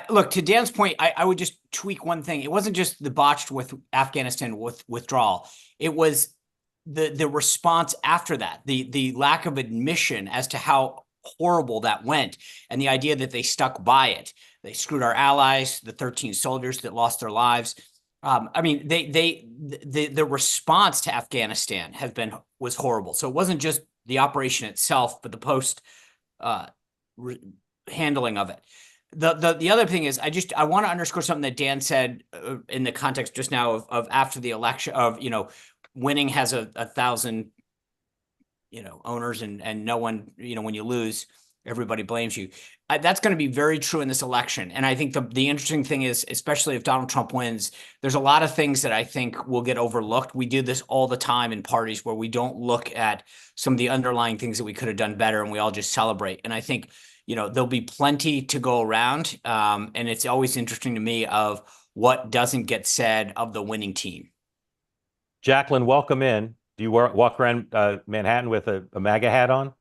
look, to Dan's point, I would just tweak one thing. It wasn't just the botched with Afghanistan withdrawal. It was the response after that, the lack of admission as to how horrible that went, and the idea that they stuck by it. They screwed our allies, the 13 soldiers that lost their lives. I mean, the response to Afghanistan was horrible. So it wasn't just the operation itself, but the post handling of it. The other thing is, I want to underscore something that Dan said in the context just now of after the election of, winning has 1,000, owners and no one, when you lose, everybody blames you. That's going to be very true in this election. And I think the interesting thing is, especially if Donald Trump wins, there's a lot of things that I think will get overlooked. We do this all the time in parties where we don't look at some of the underlying things that we could have done better, and we all just celebrate. And I think, there'll be plenty to go around. And it's always interesting to me of what doesn't get said of the winning team. Jacqueline, welcome in. Do you walk around Manhattan with a MAGA hat on?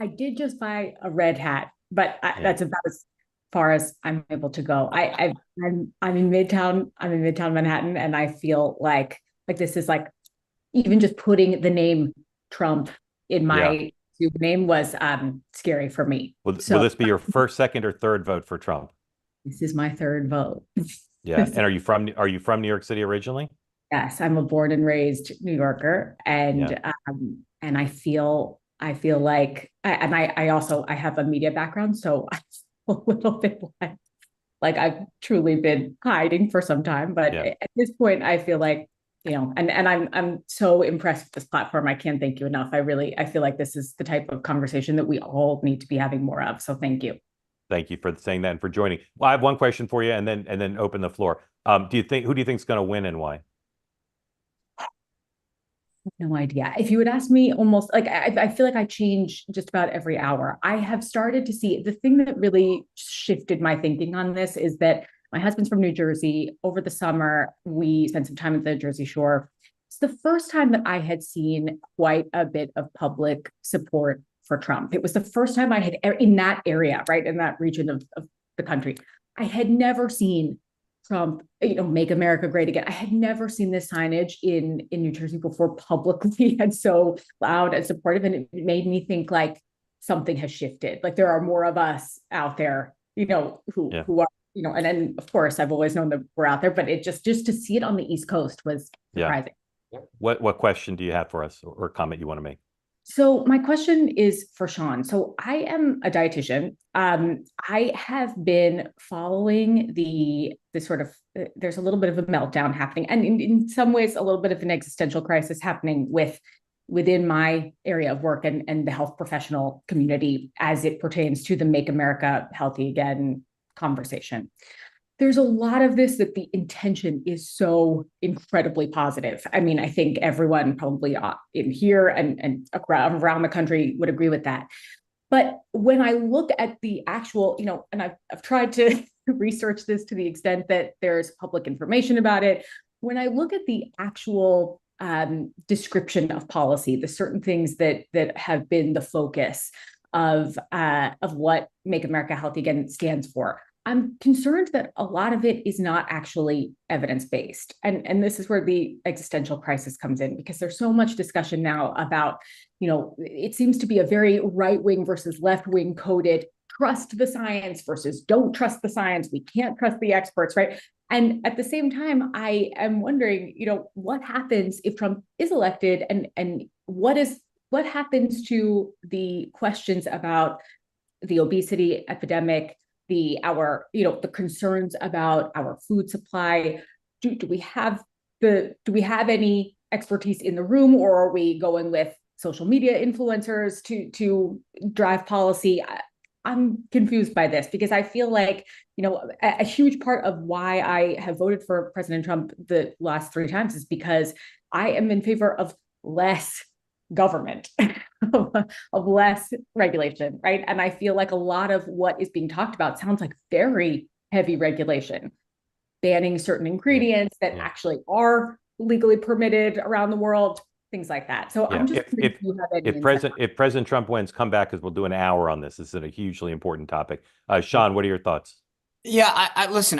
I did just buy a red hat, but that's about as far as I'm able to go. I'm in Midtown. I'm in Midtown Manhattan, and I feel like this is like even just putting the name Trump in my name was scary for me. Will So this be your first, second, or third vote for Trump? this is my third vote. Yeah. And are you from New York City originally? Yes, I'm a born and raised New Yorker, and I feel like I also have a media background, so I feel a little bit like I've truly been hiding for some time. But at this point, I feel like, and I'm so impressed with this platform. I can't thank you enough. I feel like this is the type of conversation that we all need to be having more of. So thank you. Thank you for saying that and for joining. Well, I have one question for you, and then open the floor. Who do you think is going to win and why? No idea. If you would ask me, almost like I feel like I change just about every hour. I have started to see the thing that really shifted my thinking on this is that my husband's from New Jersey. Over the summer, we spent some time at the Jersey Shore. It's the first time that I had seen quite a bit of public support for Trump. It was the first time I had in that area, right, in that region of the country. I had never seen Trump, make America great again. I had never seen this signage in New Jersey before publicly and so loud and supportive. And it made me think like something has shifted. Like there are more of us out there, who are, and then of course I've always known that we're out there, but it just to see it on the East Coast was surprising. What question do you have for us or comment you want to make? So my question is for Sean. So I am a dietitian. I have been following the sort of, there's a little bit of a meltdown happening, and in some ways, a little bit of an existential crisis happening within my area of work and the health professional community as it pertains to the Make America Healthy Again conversation. There's a lot of this that the intention is so incredibly positive. I mean, I think everyone probably in here and around the country would agree with that. But when I look at the actual, and I've tried to research this to the extent that there's public information about it. When I look at the actual description of policy, the certain things that have been the focus of what Make America Healthy Again stands for, I'm concerned that a lot of it is not actually evidence-based. And this is where the existential crisis comes in, because there's so much discussion now about, it seems to be a very right-wing versus left-wing coded trust the science versus don't trust the science. We can't trust the experts, right? And at the same time, I am wondering, what happens if Trump is elected, and what happens to the questions about the obesity epidemic, the concerns about our food supply. Do we have any expertise in the room, or are we going with social media influencers to drive policy? I'm confused by this, because I feel like, a huge part of why I have voted for President Trump the last 3 times is because I am in favor of less government, of less regulation, right? And I feel like a lot of what is being talked about sounds like very heavy regulation, banning certain ingredients that actually are legally permitted around the world, things like that. So I'm just if President Trump wins, come back, because we'll do an hour on this. This is a hugely important topic. Sean, what are your thoughts? Yeah, I listen.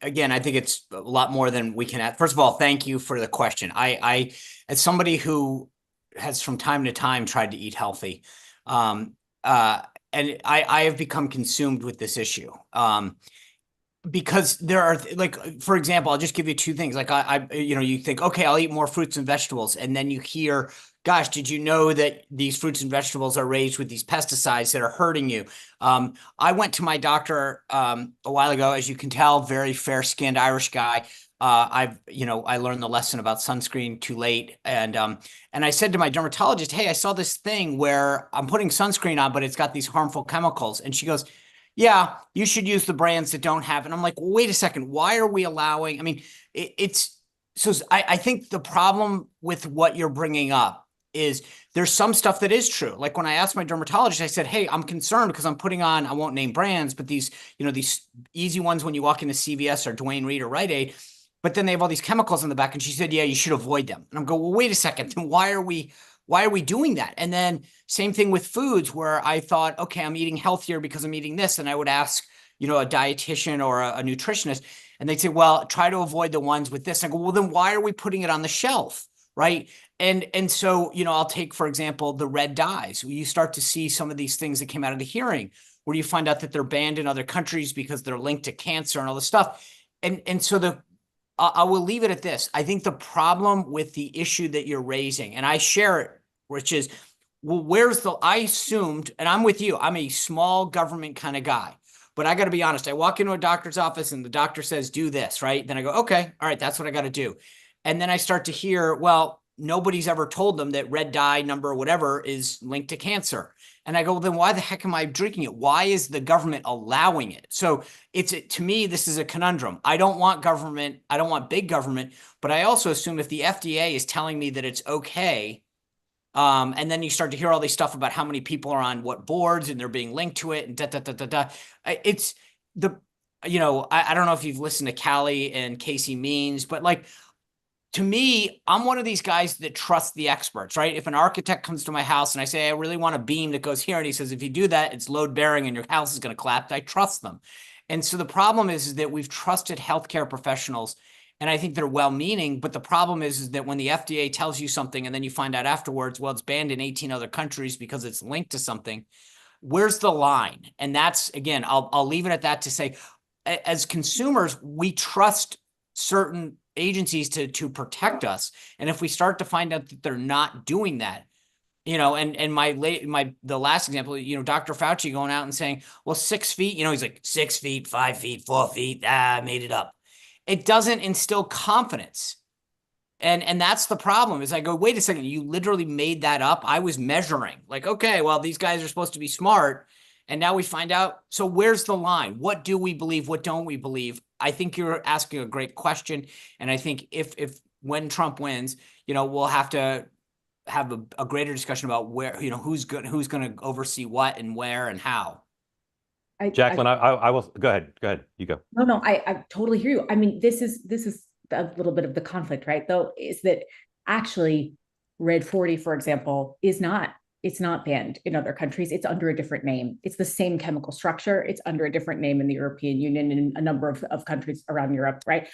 Again, I think it's a lot more than we can add. First of all, thank you for the question. I as somebody who has from time to time tried to eat healthy, and I have become consumed with this issue. Because there are, like, for example, I'll just give you 2 things. Like you think, okay, I'll eat more fruits and vegetables. And then you hear, gosh, did you know that these fruits and vegetables are raised with these pesticides that are hurting you? I went to my doctor a while ago, as you can tell, very fair-skinned Irish guy. I learned the lesson about sunscreen too late. And I said to my dermatologist, hey, I saw this thing where I'm putting sunscreen on, but it's got these harmful chemicals. And she goes, yeah, you should use the brands that don't have. And I'm like, well, wait a second. Why are we allowing? I mean, I think the problem with what you're bringing up is there's some stuff that is true. Like when I asked my dermatologist, I said, hey, I'm concerned because I'm putting on, I won't name brands, but these easy ones when you walk into CVS or Duane Reade or Rite Aid, but then they have all these chemicals in the back. And she said, yeah, you should avoid them. And I'm going, well, wait a second. Then why are we why are we doing that? And then same thing with foods, where I thought, okay, I'm eating healthier because I'm eating this. And I would ask, a dietitian or a nutritionist, and they'd say, well, try to avoid the ones with this. I go, well, then why are we putting it on the shelf? Right. And so, I'll take, for example, the red dyes. You start to see some of these things that came out of the hearing where you find out that they're banned in other countries because they're linked to cancer and all this stuff. And so I will leave it at this. I think the problem with the issue that you're raising, and I share it, which is, well, I assumed, and I'm with you, I'm a small government kind of guy. But I got to be honest, I walk into a doctor's office and the doctor says, do this, right? Then I go, okay, all right, that's what I got to do. And then I start to hear, well, nobody's ever told them that red dye number whatever is linked to cancer. And I go, well, then why the heck am I drinking it? Why is the government allowing it? So to me, this is a conundrum. I don't want government. I don't want big government, but I also assume if the FDA is telling me that it's okay, and then you start to hear all these stuff about how many people are on what boards and they're being linked to it and It's I don't know if you've listened to Callie and Casey Means, but to me, I'm one of these guys that trust the experts, right? If an architect comes to my house and I say, I really want a beam that goes here, and he says, if you do that, it's load bearing and your house is going to collapse, I trust them. And so the problem is that we've trusted healthcare professionals, and I think they're well-meaning, but the problem is that when the FDA tells you something and then you find out afterwards, well, it's banned in 18 other countries because it's linked to something, where's the line? And that's, again, I'll leave it at that to say, as consumers, we trust certain agencies to protect us. And if we start to find out that they're not doing that, and the last example, Dr. Fauci going out and saying, well, 6 feet, he's like 6 feet, 5 feet, 4 feet, I made it up. It doesn't instill confidence. And that's the problem is I go, wait a second, you literally made that up. I was measuring okay, well, these guys are supposed to be smart. And now we find out. So where's the line? What do we believe? What don't we believe? I think you're asking a great question. And I think if when Trump wins, we'll have to have a greater discussion about where, who's going to oversee what and where and how. Jacqueline, I will go ahead. Go ahead. You go. No, I totally hear you. I mean, this is a little bit of the conflict, right? Though, is that actually Red 40, for example, it's not banned in other countries. It's under a different name. It's the same chemical structure. It's under a different name in the European Union and a number of countries around Europe, right?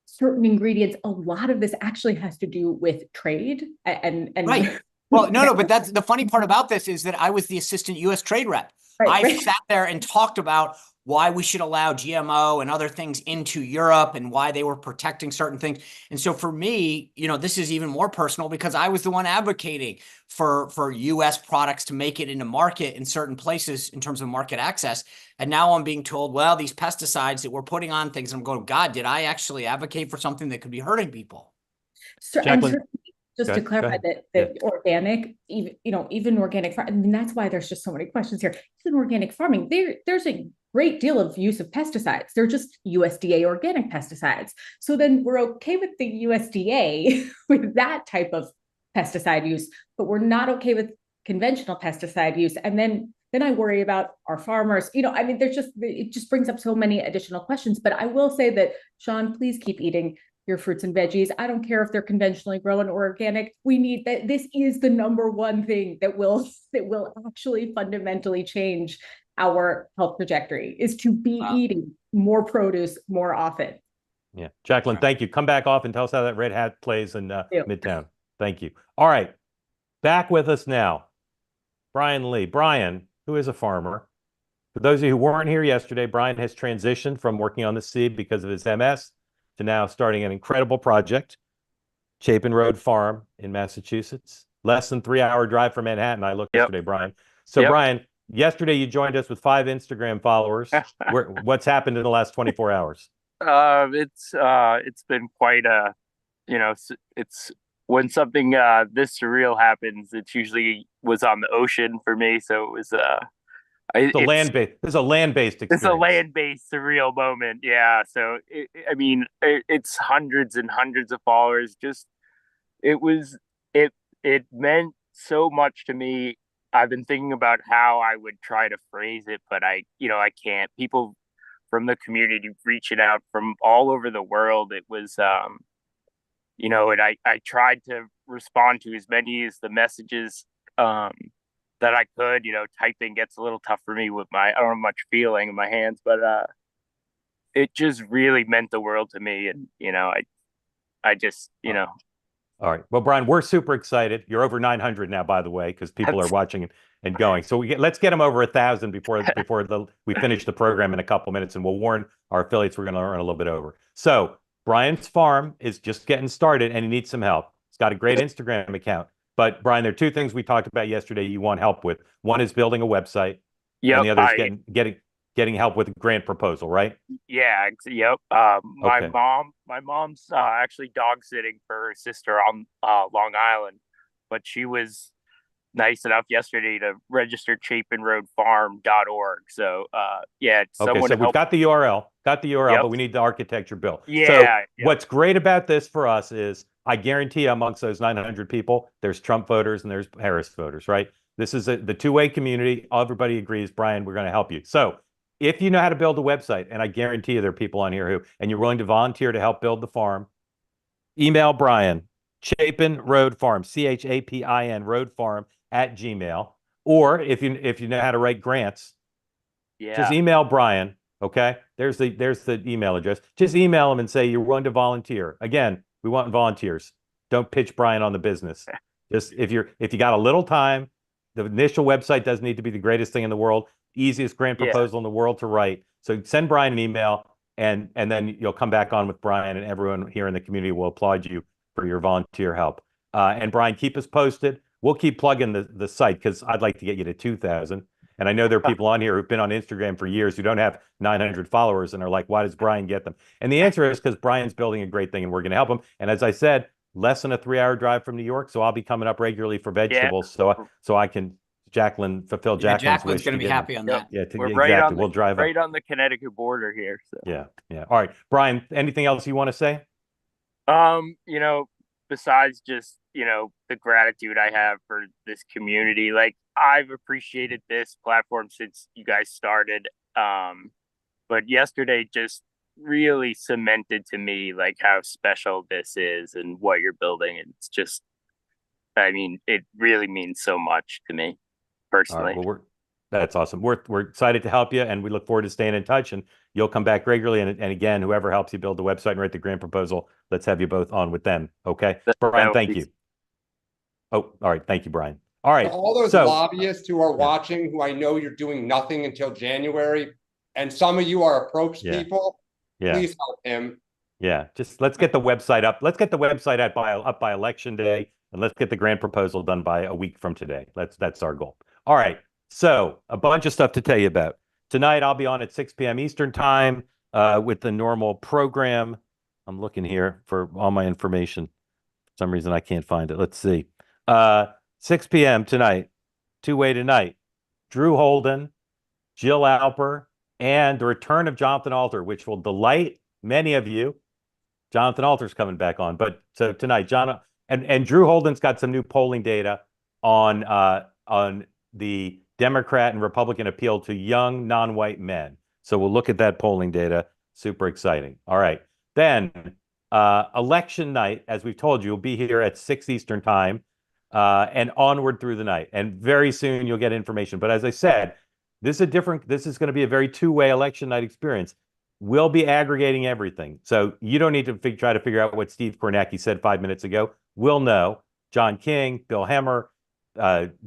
Certain ingredients, a lot of this actually has to do with trade and right. Well, no, but that's the funny part about this is that I was the assistant U.S. trade rep. I sat there and talked about why we should allow GMO and other things into Europe and why they were protecting certain things. And so for me, this is even more personal because I was the one advocating for US products to make it into market in certain places in terms of market access. And now I'm being told, well, these pesticides that we're putting on things, and I'm going, God, did I actually advocate for something that could be hurting people? Jacqueline, just to clarify that organic, even organic farming, I mean, that's why there's just so many questions here. Even organic farming, there's a great deal of use of pesticides. They're just USDA organic pesticides. So then we're okay with the USDA with that type of pesticide use, but we're not okay with conventional pesticide use. And then I worry about our farmers. I mean, it just brings up so many additional questions. But I will say that, Sean, please keep eating your fruits and veggies. I don't care if they're conventionally grown or organic. We need that. This is the number one thing that will actually fundamentally change our health trajectory, is to be eating more produce more often. Yeah. Jacqueline, thank you. Come back off and tell us how that red hat plays in Midtown. Thank you. All right. Back with us now, Brian Lee. Brian, who is a farmer. For those of you who weren't here yesterday, Brian has transitioned from working on the seed because of his MS to now starting an incredible project, Chapin Road Farm in Massachusetts. Less than 3-hour drive from Manhattan. I looked yesterday, Brian. So Brian, yesterday you joined us with 5 Instagram followers. What's happened in the last 24 hours? It's been quite a, it's when something this surreal happens, it usually was on the ocean for me. So it was it's a land-based. It's a land-based experience. It's a land-based surreal moment. Yeah. So it's hundreds and hundreds of followers. It meant so much to me. I've been thinking about how I would try to phrase it, but I can't. People from the community reaching out from all over the world. It was, and I tried to respond to as many as the messages that I could. Typing gets a little tough for me with I don't have much feeling in my hands, but it just really meant the world to me. And, I just, All right. Well, Brian, we're super excited. You're over 900 now, by the way, because people are watching and going. So let's get them over 1,000 before we finish the program in a couple minutes, and we'll warn our affiliates we're going to run a little bit over. So Brian's farm is just getting started, and he needs some help. He's got a great Instagram account. But Brian, there are two things we talked about yesterday you want help with. One is building a website, and the other is getting help with a grant proposal, right? Yeah, yep. My mom's actually dog sitting for her sister on Long Island, but she was nice enough yesterday to register chapinroadfarm.org. So Okay, so we've got the URL, Yep. but we need the architecture built. Yeah. What's great about this for us is I guarantee you amongst those 900 people, there's Trump voters and there's Harris voters, right? This is the two-way community. Everybody agrees, Brian, we're going to help you. So if you know how to build a website, and I guarantee you there are people on here and you're willing to volunteer to help build the farm, email Brian, Chapin Road Farm, CHAPIN Road Farm @gmail. Or if you know how to write grants, just email Brian. Okay, there's the email address. Just email him and say you're willing to volunteer. Again, we want volunteers. Don't pitch Brian on the business. Just if you got a little time, the initial website doesn't need to be the greatest thing in the world. Easiest grant proposal in the world to write. So send Brian an email, and then you'll come back on with Brian, and everyone here in the community will applaud you for your volunteer help. And Brian, keep us posted. We'll keep plugging the site because I'd like to get you to 2,000. And I know there are people on here who've been on Instagram for years who don't have 900 followers and are like, why does Brian get them? And the answer is because Brian's building a great thing and we're going to help him. And as I said, less than a 3-hour drive from New York. So I'll be coming up regularly for vegetables. So I can fulfill Jacqueline's wish. Going to be happy on that. Yeah, we'll drive right on the Connecticut border here. So. Yeah. All right, Brian, anything else you want to say? Besides just, the gratitude I have for this community, like I've appreciated this platform since you guys started. But yesterday just really cemented to me like how special this is and what you're building. And it's just, it really means so much to me personally. All right, well, that's awesome. We're excited to help you, and we look forward to staying in touch. And you'll come back regularly. And again, whoever helps you build the website and write the grant proposal, let's have you both on with them. Okay, Brian, thank you. Oh, all right, thank you, Brian. All right, all those lobbyists who are watching, who I know you're doing nothing until January, and some of you are approached people. Please help him. Yeah, just let's get the website up. Let's get the website up by election day, and let's get the grant proposal done by a week from today. That's our goal. All right. So a bunch of stuff to tell you about. Tonight, I'll be on at 6 p.m. Eastern time with the normal program. I'm looking here for all my information. For some reason, I can't find it. Let's see. 6 p.m. tonight, two-way tonight. Drew Holden, Jill Alper, and the return of Jonathan Alter, which will delight many of you. Jonathan Alter's coming back on. But so tonight, John and Drew Holden's got some new polling data on the Democrat and Republican appeal to young non-white men. So we'll look at that polling data. Super exciting. All right. Then election night, as we've told you, will be here at 6 Eastern time and onward through the night. And very soon you'll get information. But as I said, this is going to be a very two-way election night experience. We'll be aggregating everything. So you don't need to try to figure out what Steve Kornacki said 5 minutes ago. We'll know. John King, Bill Hemmer,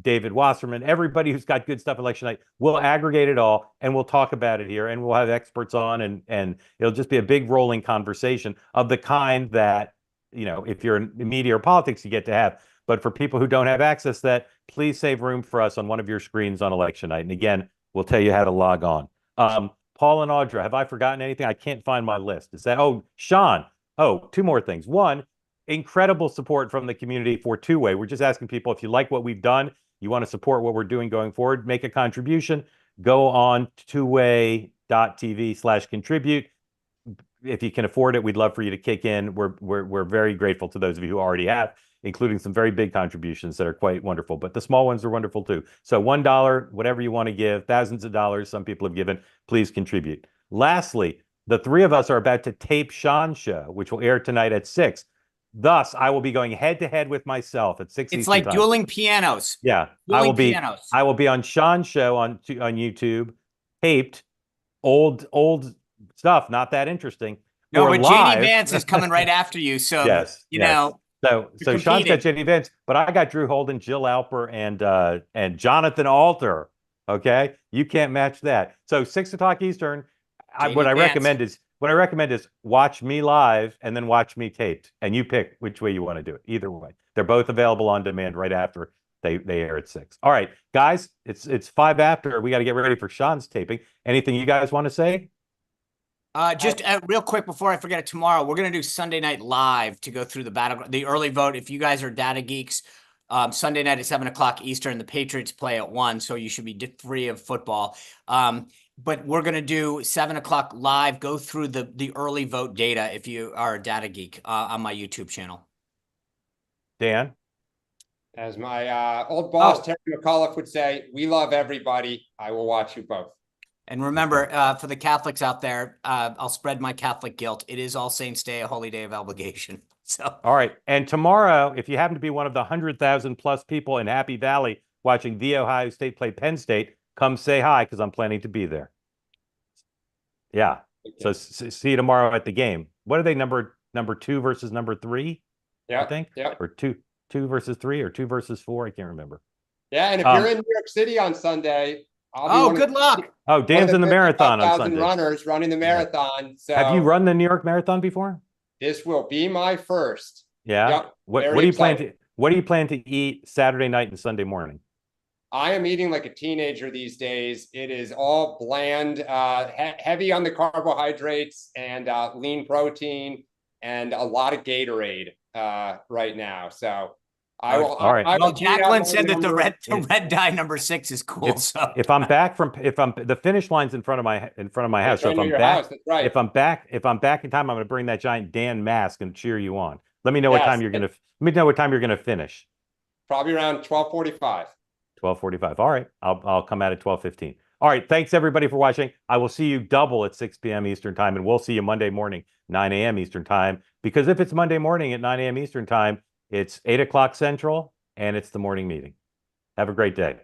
David Wasserman, everybody who's got good stuff election night, we'll aggregate it all and we'll talk about it here, and we'll have experts on, and it'll just be a big rolling conversation of the kind that, if you're in media or politics, you get to have. But for people who don't have access to that, please save room for us on one of your screens on election night. And again, we'll tell you how to log on. Paul and Audra, have I forgotten anything? I can't find my list. Is that, Sean. Two more things. One, incredible support from the community for two-way. We're just asking people, if you like what we've done, you want to support what we're doing going forward, make a contribution, go on twoway.tv/contribute. If you can afford it, we'd love for you to kick in. We're very grateful to those of you who already have, including some very big contributions that are quite wonderful, but the small ones are wonderful too. So $1, whatever you want to give, thousands of dollars some people have given, please contribute. Lastly, the three of us are about to tape Sean's show, which will air tonight at 6. Thus, I will be going head to head with myself at 6 It's Eastern like time. dueling pianos. Yeah, Dueling pianos. I will be on Sean's show on YouTube, taped, old stuff, not that interesting. No, Or but live. JD Vance is coming right after you. So, Yes, you yes. know, So you're Sean's got competing. JD Vance, but I got Drew Holden, Jill Alper, and Jonathan Alter. Okay, you can't match that. So 6 o'clock Eastern. What JD I Vance. recommend is watch me live and then watch me taped, and you pick which way you want to do it. Either way, they're both available on demand right after they air at 6. All right, guys, it's 5 after. We got to get ready for Sean's taping. Anything you guys want to say? Just real quick before I forget it, tomorrow we're gonna do Sunday Night Live to go through the early vote. If you guys are data geeks, Sunday night at 7 o'clock Eastern, the Patriots play at 1, so you should be free of football. But we're gonna do 7 o'clock live. Go through the early vote data if you are a data geek on my YouTube channel. Dan, as my old boss Terry McAuliffe would say, we love everybody. I will watch you both. And remember, for the Catholics out there, I'll spread my Catholic guilt. It is All Saints Day, a holy day of obligation. So, all right. And tomorrow, if you happen to be one of the 100,000 plus people in Happy Valley watching the Ohio State play Penn State, come say hi because I'm planning to be there. Yeah. So see you tomorrow at the game. What are they, number 2 versus number 3? Yeah. I think. Yeah. Or 2 versus 3 or 2 versus 4. I can't remember. Yeah. And if you're in New York City on Sunday, good luck. Oh, Dan's in the marathon on Sunday. Runners running the marathon. So have you run the New York Marathon before? This will be my first. Yeah. Yep, what do you plan to eat Saturday night and Sunday morning? I am eating like a teenager these days. It is all bland, heavy on the carbohydrates and lean protein and a lot of Gatorade right now. So I will. All right. Well, Jacqueline said that the red dye number 6 is cool. If I'm back the finish line's in front of my house. So if I'm back, right. if I'm back in time, I'm going to bring that giant Dan mask and cheer you on. Let me know what time you're going to. Let me know what time you're going to finish. Probably around 12:45. 12:45. All right. I'll come out at 12:15. All right. Thanks everybody for watching. I will see you double at 6 p.m. Eastern time, and we'll see you Monday morning, 9 a.m. Eastern time. Because if it's Monday morning at 9 a.m. Eastern time, it's 8 o'clock Central, and it's the morning meeting. Have a great day.